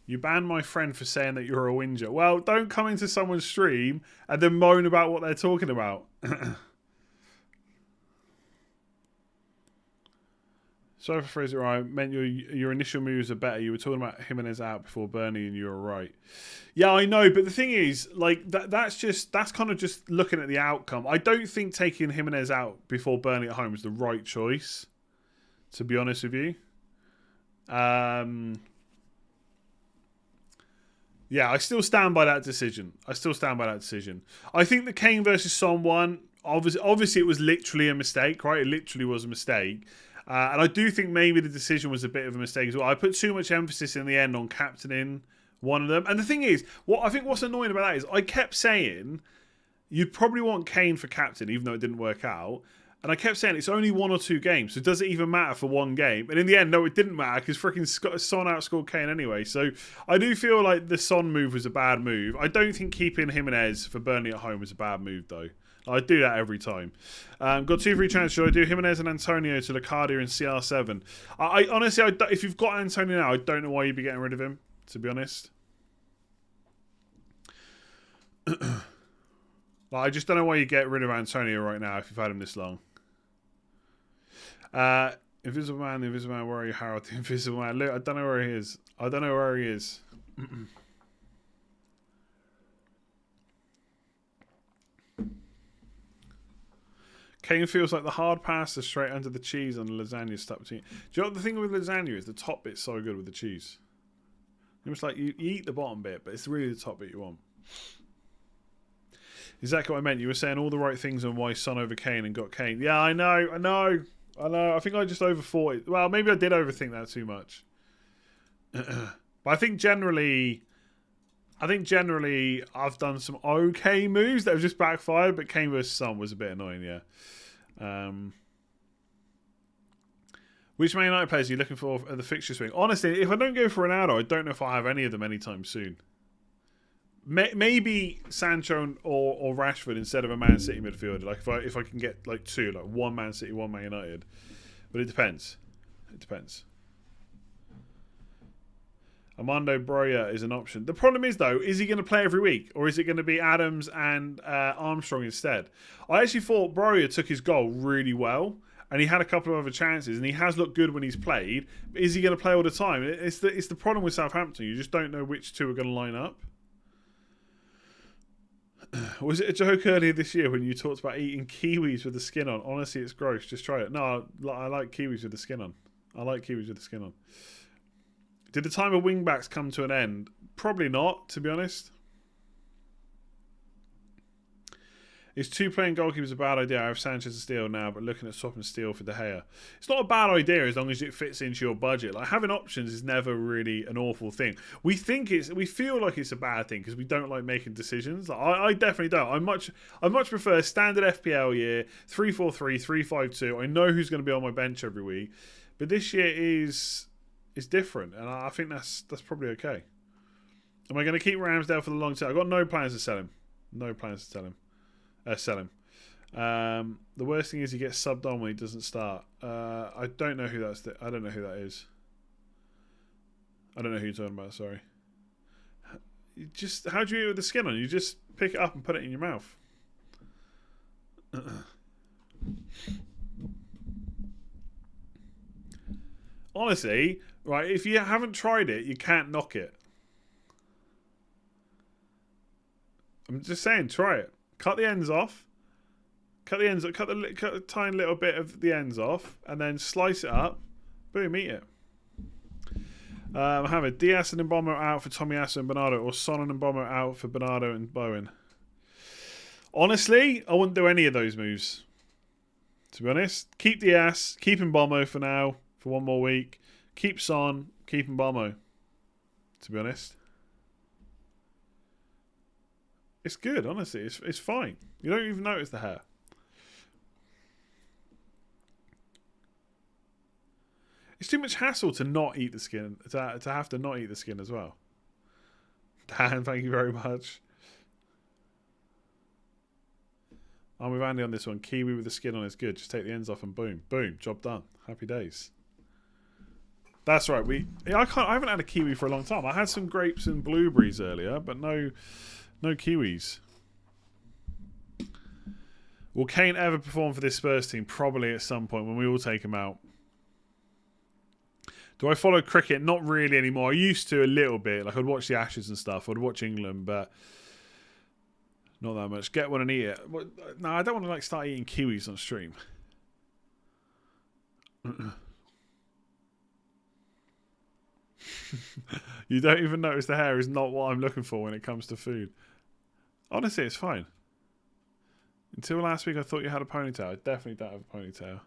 You banned my friend for saying that you're a whinger. Well, don't come into someone's stream and then moan about what they're talking about. Sorry for phrasing it right. I meant your initial moves are better. You were talking about Jimenez out before Burnley and you were right. Yeah, I know, but the thing is, like that's kind of just looking at the outcome. I don't think taking Jimenez out before Burnley at home is the right choice, to be honest with you. Yeah, I still stand by that decision. I think the Kane versus Son one, obviously it was literally a mistake, right? It literally was a mistake. And I do think maybe the decision was a bit of a mistake as well. I put too much emphasis in the end on captaining one of them. And the thing is, what's annoying about that is I kept saying you'd probably want Kane for captain, even though it didn't work out. And I kept saying it's only 1 or 2 games, so does it even matter for one game? And in the end, no, it didn't matter because freaking Son outscored Kane anyway. So I do feel like the Son move was a bad move. I don't think keeping Jimenez for Burnley at home was a bad move, though. I do that every time. Got 2 free chances. Should I do Jimenez and Antonio to Locadia and CR7? I honestly, if you've got Antonio now, I don't know why you'd be getting rid of him, to be honest. I just don't know why you get rid of Antonio right now if you've had him this long. Invisible Man, where are you, Harold? The Invisible Man. Look, I don't know where he is. Kane feels like the hard pasta straight under the cheese on the lasagna stuck between. Do you know what the thing with lasagna is? The top bit's so good with the cheese. It's like you eat the bottom bit, but it's really the top bit you want. Exactly what I meant. You were saying all the right things on why Son over Kane and got Kane. Yeah, I know. I think I just overthought it. Well, maybe I did overthink that too much. But I think generally I've done some okay moves that have just backfired, but Kane vs Son was a bit annoying, yeah. Which Man United players are you looking for at the fixture swing? Honestly, if I don't go for Ronaldo, I don't know if I'll have any of them anytime soon. Maybe Sancho or Rashford instead of a Man City midfielder. Like if I can get like 2, like 1 Man City, 1 Man United. But it depends. Armando Broja is an option. The problem is, though, is he going to play every week? Or is it going to be Adams and Armstrong instead? I actually thought Broja took his goal really well. And he had a couple of other chances. And he has looked good when he's played. But is he going to play all the time? It's the problem with Southampton. You just don't know which 2 are going to line up. Was it a joke earlier this year when you talked about eating kiwis with the skin on? Honestly, it's gross. Just try it. No, I like kiwis with the skin on. Did the time of wingbacks come to an end? Probably not, to be honest. Is 2 playing goalkeepers a bad idea? I have Sanchez and Steele now, but looking at swapping Steele for De Gea. It's not a bad idea as long as it fits into your budget. Like having options is never really an awful thing. We feel like it's a bad thing because we don't like making decisions. Like, I definitely don't. I much prefer standard FPL year 3-4-3, 3-5-2. I know who's going to be on my bench every week, but this year is different, and I think that's probably okay. Am I going to keep Ramsdale for the long term? I've got no plans to sell him. Sell him. The worst thing is he gets subbed on when he doesn't start. I don't know who that's. I don't know who that is. I don't know who you're talking about. Sorry. How do you eat it with the skin on? You just pick it up and put it in your mouth. Honestly, right? If you haven't tried it, you can't knock it. I'm just saying, try it. Cut the ends off. Cut the ends. Cut a tiny little bit of the ends off, and then slice it up. Boom, eat it. Mohammed, Diaz and Mbommo out for Tomiyasu and Bernardo, or Son and Mbommo out for Bernardo and Bowen. Honestly, I wouldn't do any of those moves. To be honest, keep Diaz, keep Mbommo for now for one more week. Keep Son, keep Mbommo. To be honest, it's good. Honestly, it's fine. You don't even notice the hair. It's too much hassle to not eat the skin, to have to not eat the skin as well. Dan, thank you very much. I'm with Andy on this one. Kiwi with the skin on is good. Just take the ends off and boom. Boom. Job done. Happy days. That's right. I haven't had a kiwi for a long time. I had some grapes and blueberries earlier, but no kiwis. Will Kane ever perform for this Spurs team? Probably at some point when we all take him out. Do I follow cricket? Not really anymore. I used to a little bit. Like I'd watch the Ashes and stuff. I'd watch England, but not that much. Get one and eat it. No, I don't want to like start eating kiwis on stream. You don't even notice the hair is not what I'm looking for when it comes to food. Honestly, it's fine. Until last week, I thought you had a ponytail. I definitely don't have a ponytail.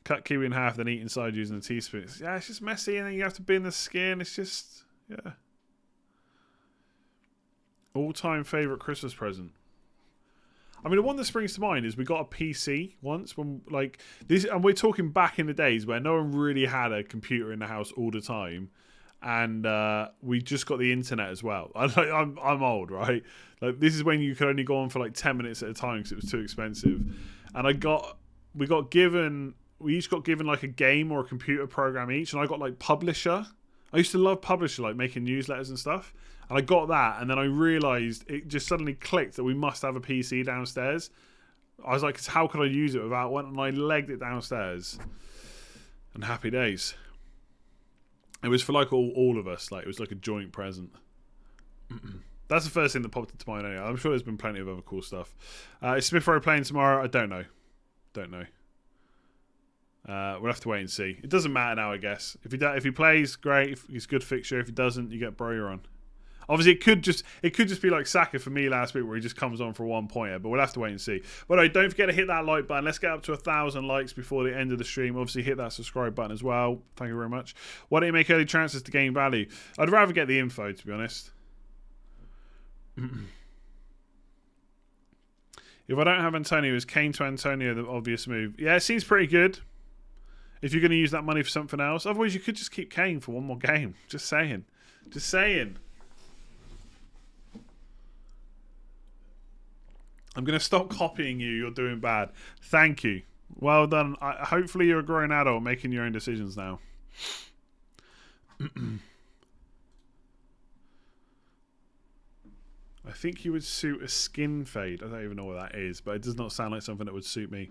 Cut kiwi in half, then eat inside using a teaspoon. Yeah, it's just messy, and then you have to bin the skin. It's just, yeah. All-time favourite Christmas present. I mean, the one that springs to mind is we got a PC once when, like, this, and we're talking back in the days where no one really had a computer in the house all the time, and we just got the internet as well. I'm old, right? Like, this is when you could only go on for like 10 minutes at a time because it was too expensive, and we each got given like a game or a computer program each, and I got like Publisher. I used to love Publisher, like making newsletters and stuff. And I got that, and then I realised it just suddenly clicked that we must have a PC downstairs. I was like, how could I use it without one? And I legged it downstairs. And happy days. It was for like all of us. Like it was like a joint present. That's the first thing that popped into mind anyway. I'm sure there's been plenty of other cool stuff. Is Smith Rowe playing tomorrow? I don't know. We'll have to wait and see. It doesn't matter now, I guess. If he plays, great. If he's a good fixture. If he doesn't, you get Broyer on. Obviously, it could just be like Saka for me last week, where he just comes on for 1 pointer. But we'll have to wait and see. But anyway, don't forget to hit that like button. Let's get up to 1,000 likes before the end of the stream. Obviously, hit that subscribe button as well. Thank you very much. Why don't you make early transfers to gain value? I'd rather get the info, to be honest. If I don't have Antonio, is Kane to Antonio the obvious move? Yeah, it seems pretty good. If you're going to use that money for something else. Otherwise, you could just keep Kane for one more game. Just saying. I'm going to stop copying you. You're doing bad. Thank you. Well done. Hopefully you're a grown adult making your own decisions now. I think you would suit a skin fade. I don't even know what that is, but it does not sound like something that would suit me.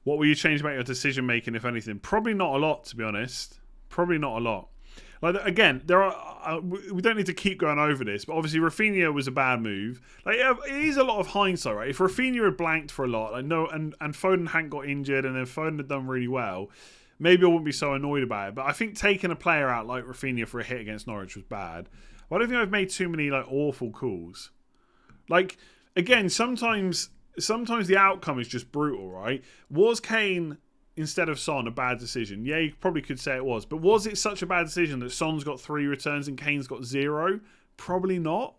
What will you change about your decision making, if anything? Probably not a lot, to be honest. Probably not a lot. Like again, there are. We don't need to keep going over this, but obviously Rafinha was a bad move. Like it is a lot of hindsight, right? If Rafinha had blanked for a lot, I know, and Foden hadn't got injured, and then Foden had done really well, maybe I wouldn't be so annoyed about it. But I think taking a player out like Rafinha for a hit against Norwich was bad. But I don't think I've made too many like awful calls. Like again, sometimes the outcome is just brutal, right? Was Kane instead of Son a bad decision? Yeah, you probably could say it was. But was it such a bad decision that Son's got 3 returns and Kane's got 0? Probably not.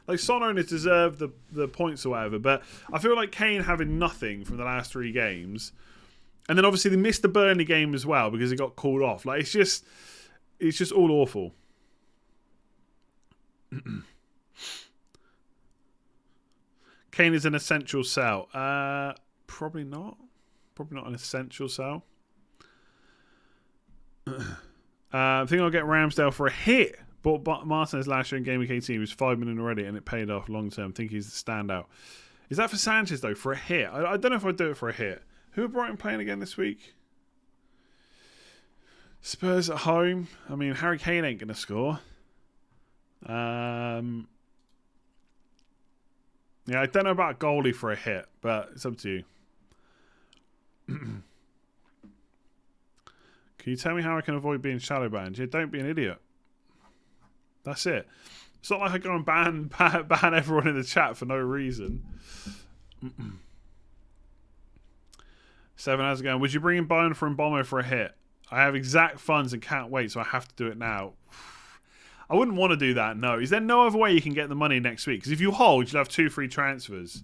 Like, Son owners deserve the points or whatever. But I feel like Kane having nothing from the last 3 games. And then obviously they missed the Burnley game as well because he got called off. Like, it's just all awful. Kane is an essential sell. Probably not. Probably not an essential sell. I think I'll get Ramsdale for a hit. Bought Martinez last year in Game Week 18. He was 5 million already, and it paid off long term. I think he's the standout. Is that for Sanchez, though, for a hit? I don't know if I'd do it for a hit. Who are Brighton playing again this week? Spurs at home. I mean, Harry Kane ain't going to score. Yeah, I don't know about a goalie for a hit, but it's up to you. Can you tell me how I can avoid being shadow banned? Yeah, don't be an idiot. That's it. It's not like I go and ban everyone in the chat for no reason. 7 hours ago. Would you bring in Bone for Mbommo for a hit? I have exact funds and can't wait, so I have to do it now. I wouldn't want to do that, no. Is there no other way you can get the money next week? Because if you hold, you'll have 2 free transfers.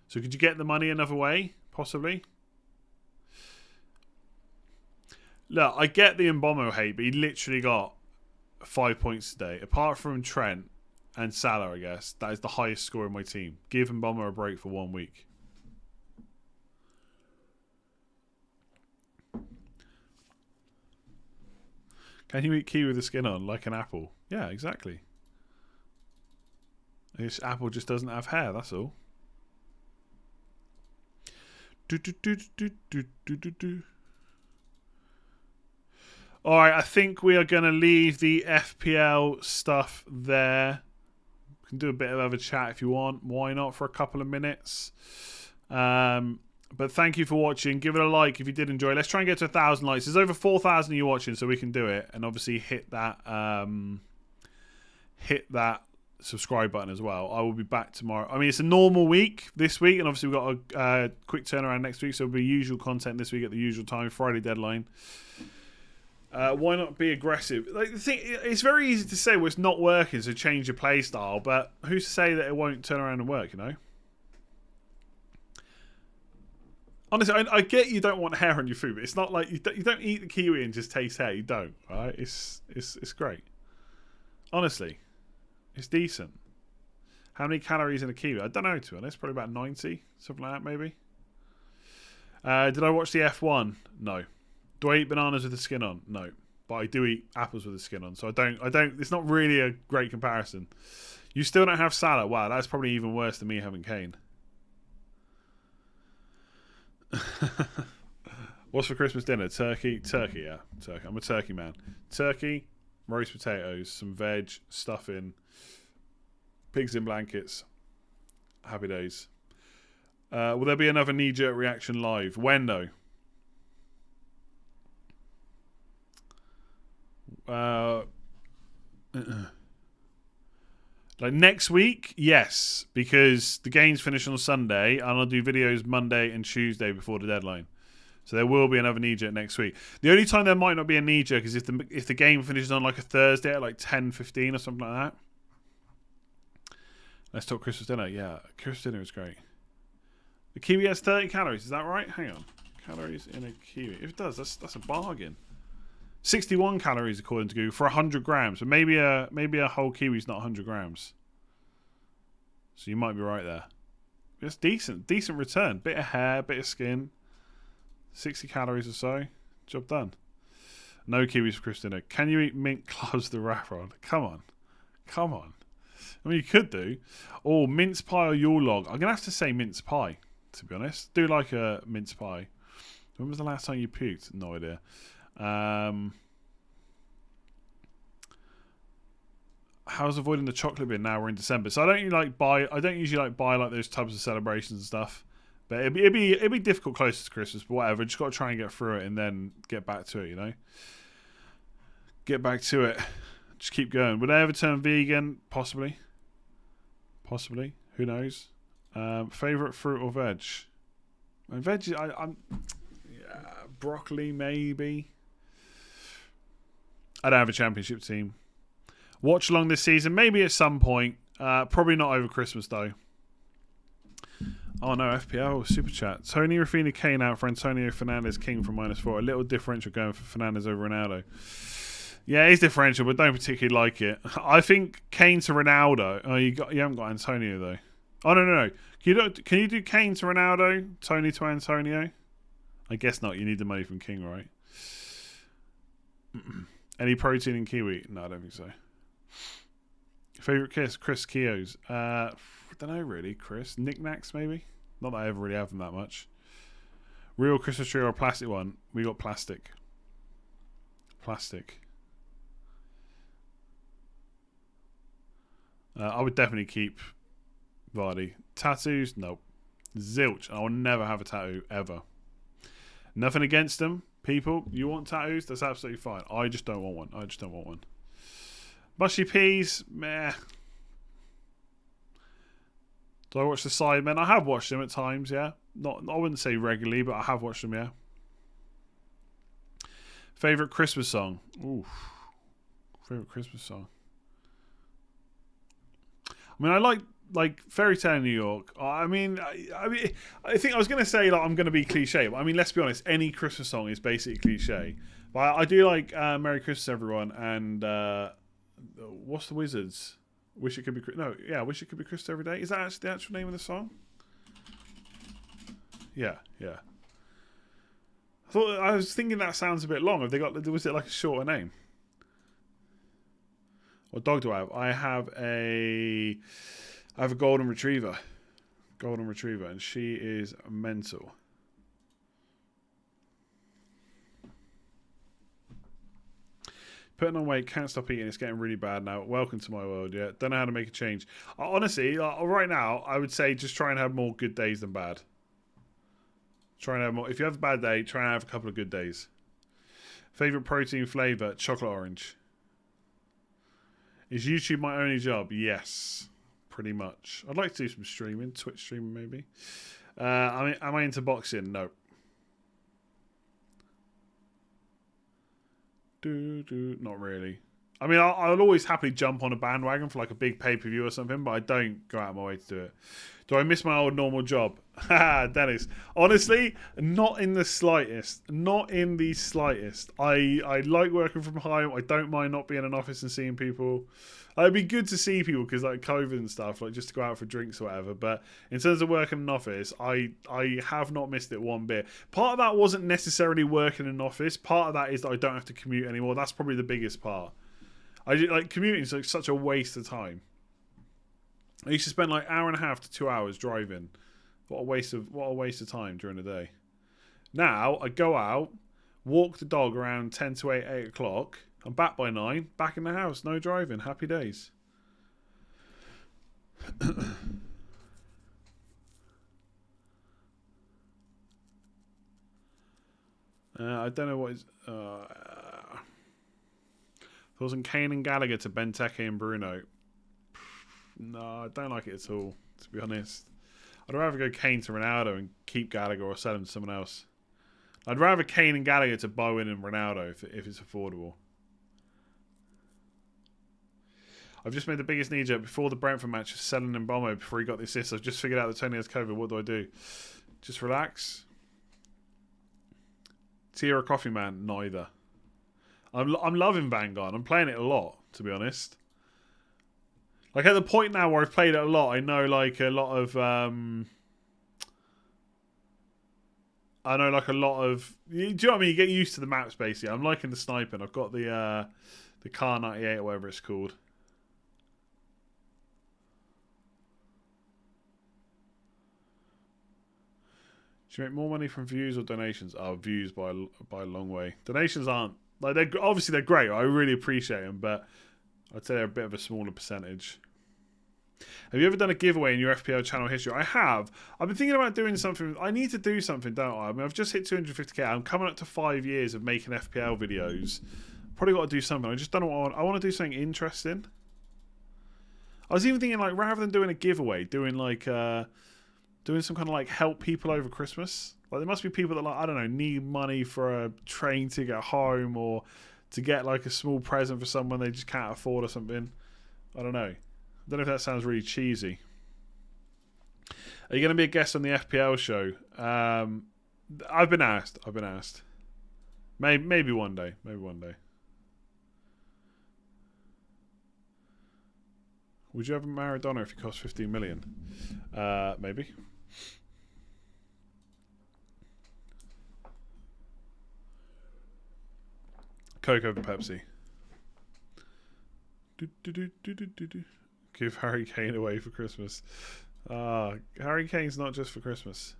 So could you get the money another way? Possibly. Look, I get the Mbommo hate, but he literally got 5 points today. Apart from Trent and Salah, I guess. That is the highest score in my team. Give Mbommo a break for 1 week. Can you eat kiwi with the skin on, like an apple? Yeah, exactly. This apple just doesn't have hair, that's all. Alright, I think we are going to leave the FPL stuff there. We can do a bit of other chat if you want. Why not for a couple of minutes? But thank you for watching. Give it a like if you did enjoy. Let's try and get to 1,000 likes. There's over 4,000 of you watching, so we can do it. And obviously hit that subscribe button as well. I will be back tomorrow. I mean, it's a normal week this week, and obviously we've got a quick turnaround next week, so it'll be usual content this week at the usual time, Friday deadline. Why not be aggressive? Like, the thing, it's very easy to say, well, it's not working, so change your play style. But who's to say that it won't turn around and work? You know. Honestly, I get you don't want hair on your food, but it's not like you don't eat the kiwi and just taste hair. You don't, right? It's great. Honestly, it's decent. How many calories in a kiwi? I don't know, to be honest. Probably about 90, something like that, maybe. Did I watch the F1? No. Do I eat bananas with the skin on? No. But I do eat apples with the skin on, so I don't. It's not really a great comparison. You still don't have Salah? Wow, that's probably even worse than me having Kane. What's for Christmas dinner? Turkey, yeah, turkey. I'm a turkey man. Turkey, roast potatoes, some veg, stuffing, pigs in blankets. Happy days. Will there be another knee-jerk reaction live? When though? Like next week, yes, because the games finish on Sunday, and I'll do videos Monday and Tuesday before the deadline. So there will be another knee-jerk next week. The only time there might not be a knee-jerk is if the game finishes on like a Thursday at like 10:15 or something like that. Let's talk Christmas dinner. Yeah, Christmas dinner is great. The kiwi has 30 calories. Is that right? Hang on. Calories in a kiwi. If it does, that's a bargain. 61 calories according to Google for 100 grams. So maybe a whole kiwi is not 100 grams. So you might be right there. It's decent return. Bit of hair, bit of skin. 60 calories or so. Job done. No kiwis for Christina. Can you eat mint gloves the wrapper on? Come on. I mean, you could do. Or mince pie or Yule log. I'm gonna have to say mince pie, to be honest. Do like a mince pie. When was the last time you puked? No idea. How's avoiding the chocolate bin now we're in December? So I don't usually buy like those tubs of celebrations and stuff. But it'd be difficult closer to Christmas, but whatever. Just got to try and get through it and then get back to it, you know? Get back to it. Just keep going. Would I ever turn vegan? Possibly. Who knows? Favorite fruit or veg? Veg, I'm broccoli maybe. I don't have a championship team. Watch along this season, maybe at some point. Probably not over Christmas though. Oh no, FPL super chat. Tony Rafina Kane out for Antonio Fernandez King from -4. A little differential going for Fernandez over Ronaldo. Yeah, it's differential, but don't particularly like it. I think Kane to Ronaldo. Oh, you haven't got Antonio though. Oh no. Can you do Kane to Ronaldo, Tony to Antonio? I guess not. You need the money from King, right? Any protein in kiwi? No, I don't think so. Favorite kiss? Chris Keogh's. I don't know really. Chris knickknacks maybe. Not that I ever really have them that much. Real Christmas tree or a plastic one? We got plastic. I would definitely keep Vardy. Tattoos? Nope. Zilch. I will never have a tattoo, ever. Nothing against them. People, you want tattoos? That's absolutely fine. I just don't want one. Mushy peas? Meh. Do I watch the Sidemen? I have watched them at times, yeah. I wouldn't say regularly, but I have watched them, yeah. Favourite Christmas song? Ooh. Favourite Christmas song? I mean, I like Fairy Tale in New York. I mean, I think I was going to say, like, I'm going to be cliche, but I mean, let's be honest, any Christmas song is basically cliche. But I do like Merry Christmas, Everyone, and what's the Wizards? Wish It Could Be Wish It Could Be Christmas Every Day. Is that actually the actual name of the song? Yeah. I was thinking that sounds a bit long. Was it like a shorter name? What dog do I have? I have a golden retriever. And she is mental. Putting on weight, can't stop eating. It's getting really bad now. Welcome to my world. Yeah, don't know how to make a change. Honestly, right now, I would say just try and have more good days than bad. Try and have more. If you have a bad day, try and have a couple of good days. Favorite protein flavor: chocolate orange. Is YouTube my only job? Yes, pretty much. I'd like to do some streaming, Twitch streaming maybe. Am I into boxing? No. Not really. I mean, I'll always happily jump on a bandwagon for like a big pay-per-view or something, but I don't go out of my way to do it. Do I miss my old normal job? Haha, Dennis. Honestly, not in the slightest. Not in the slightest. I like working from home. I don't mind not being in an office and seeing people. It'd be good to see people because like COVID and stuff, like just to go out for drinks or whatever. But in terms of working in an office, I have not missed it one bit. Part of that wasn't necessarily working in an office. Part of that is that I don't have to commute anymore. That's probably the biggest part. Commuting is like such a waste of time. I used to spend like 1.5 hours to 2 hours driving. What a waste of time during the day. Now I go out, walk the dog around 10 to 8 o'clock. I'm back by 9, back in the house, no driving. Happy days. I don't know what is. Wasn't Kane and Gallagher to Benteke and Bruno. No, I don't like it at all, to be honest. I'd rather go Kane to Ronaldo and keep Gallagher or sell him to someone else. I'd rather Kane and Gallagher to Bowen and Ronaldo if it's affordable. I've just made the biggest knee jerk before the Brentford match of selling Mbommo before he got the assist. I've just figured out that Tony has COVID. What do I do? Just relax. Tea or a coffee, man? Neither. I'm loving Vanguard. I'm playing it a lot, to be honest. Like at the point now where I've played it a lot, I know like a lot of I know like a lot of. Do you know what I mean? You get used to the maps basically. I'm liking the sniping. I've got the Car 98 or whatever it's called. Do you make more money from views or donations? Oh, views by a long way. Donations aren't like they're great. I really appreciate them, but I'd say they're a bit of a smaller percentage. Have you ever done a giveaway in your FPL channel history? I have. I've been thinking about doing something. I need to do something, don't I? I mean, I've just hit 250k. I'm coming up to 5 years of making FPL videos. Probably got to do something. I just don't know what I want. I want to do something interesting. I was even thinking, like, rather than doing a giveaway, doing like doing some kind of like help people over Christmas. Like, there must be people that, like, I don't know, need money for a train ticket home or to get like a small present for someone they just can't afford or something. I don't know. I don't know if that sounds really cheesy. Are you going to be a guest on the FPL show? I've been asked. Maybe one day. Would you have a Maradona if he cost 15 million? Maybe. Coke over Pepsi. Give Harry Kane away for Christmas. Harry Kane's not just for Christmas.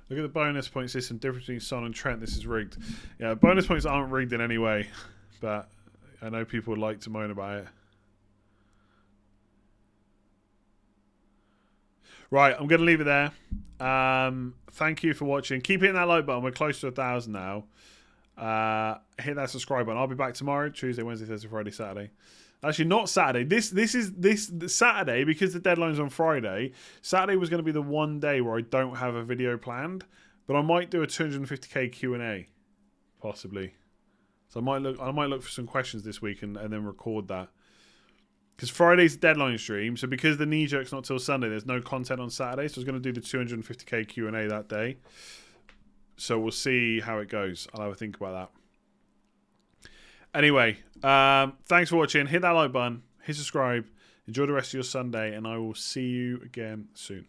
Look at the bonus point system. Difference between Son and Trent. This is rigged. Yeah, bonus points aren't rigged in any way, but I know people like to moan about it. Right, I'm going to leave it there. Thank you for watching. Keep hitting that like button. We're close to 1,000 now. Hit that subscribe button. I'll be back tomorrow, Tuesday, Wednesday, Thursday, Friday, Saturday. Actually, not Saturday. This Saturday, because the deadline's on Friday. Saturday was going to be the one day where I don't have a video planned, but I might do a 250k Q&A, possibly. So I might look for some questions this week and then record that. Because Friday's the deadline stream, so because the Kneejerk's not till Sunday, there's no content on Saturday. So I was going to do the 250k Q&A that day. So we'll see how it goes. I'll have a think about that. Anyway, thanks for watching. Hit that like button. Hit subscribe. Enjoy the rest of your Sunday, and I will see you again soon.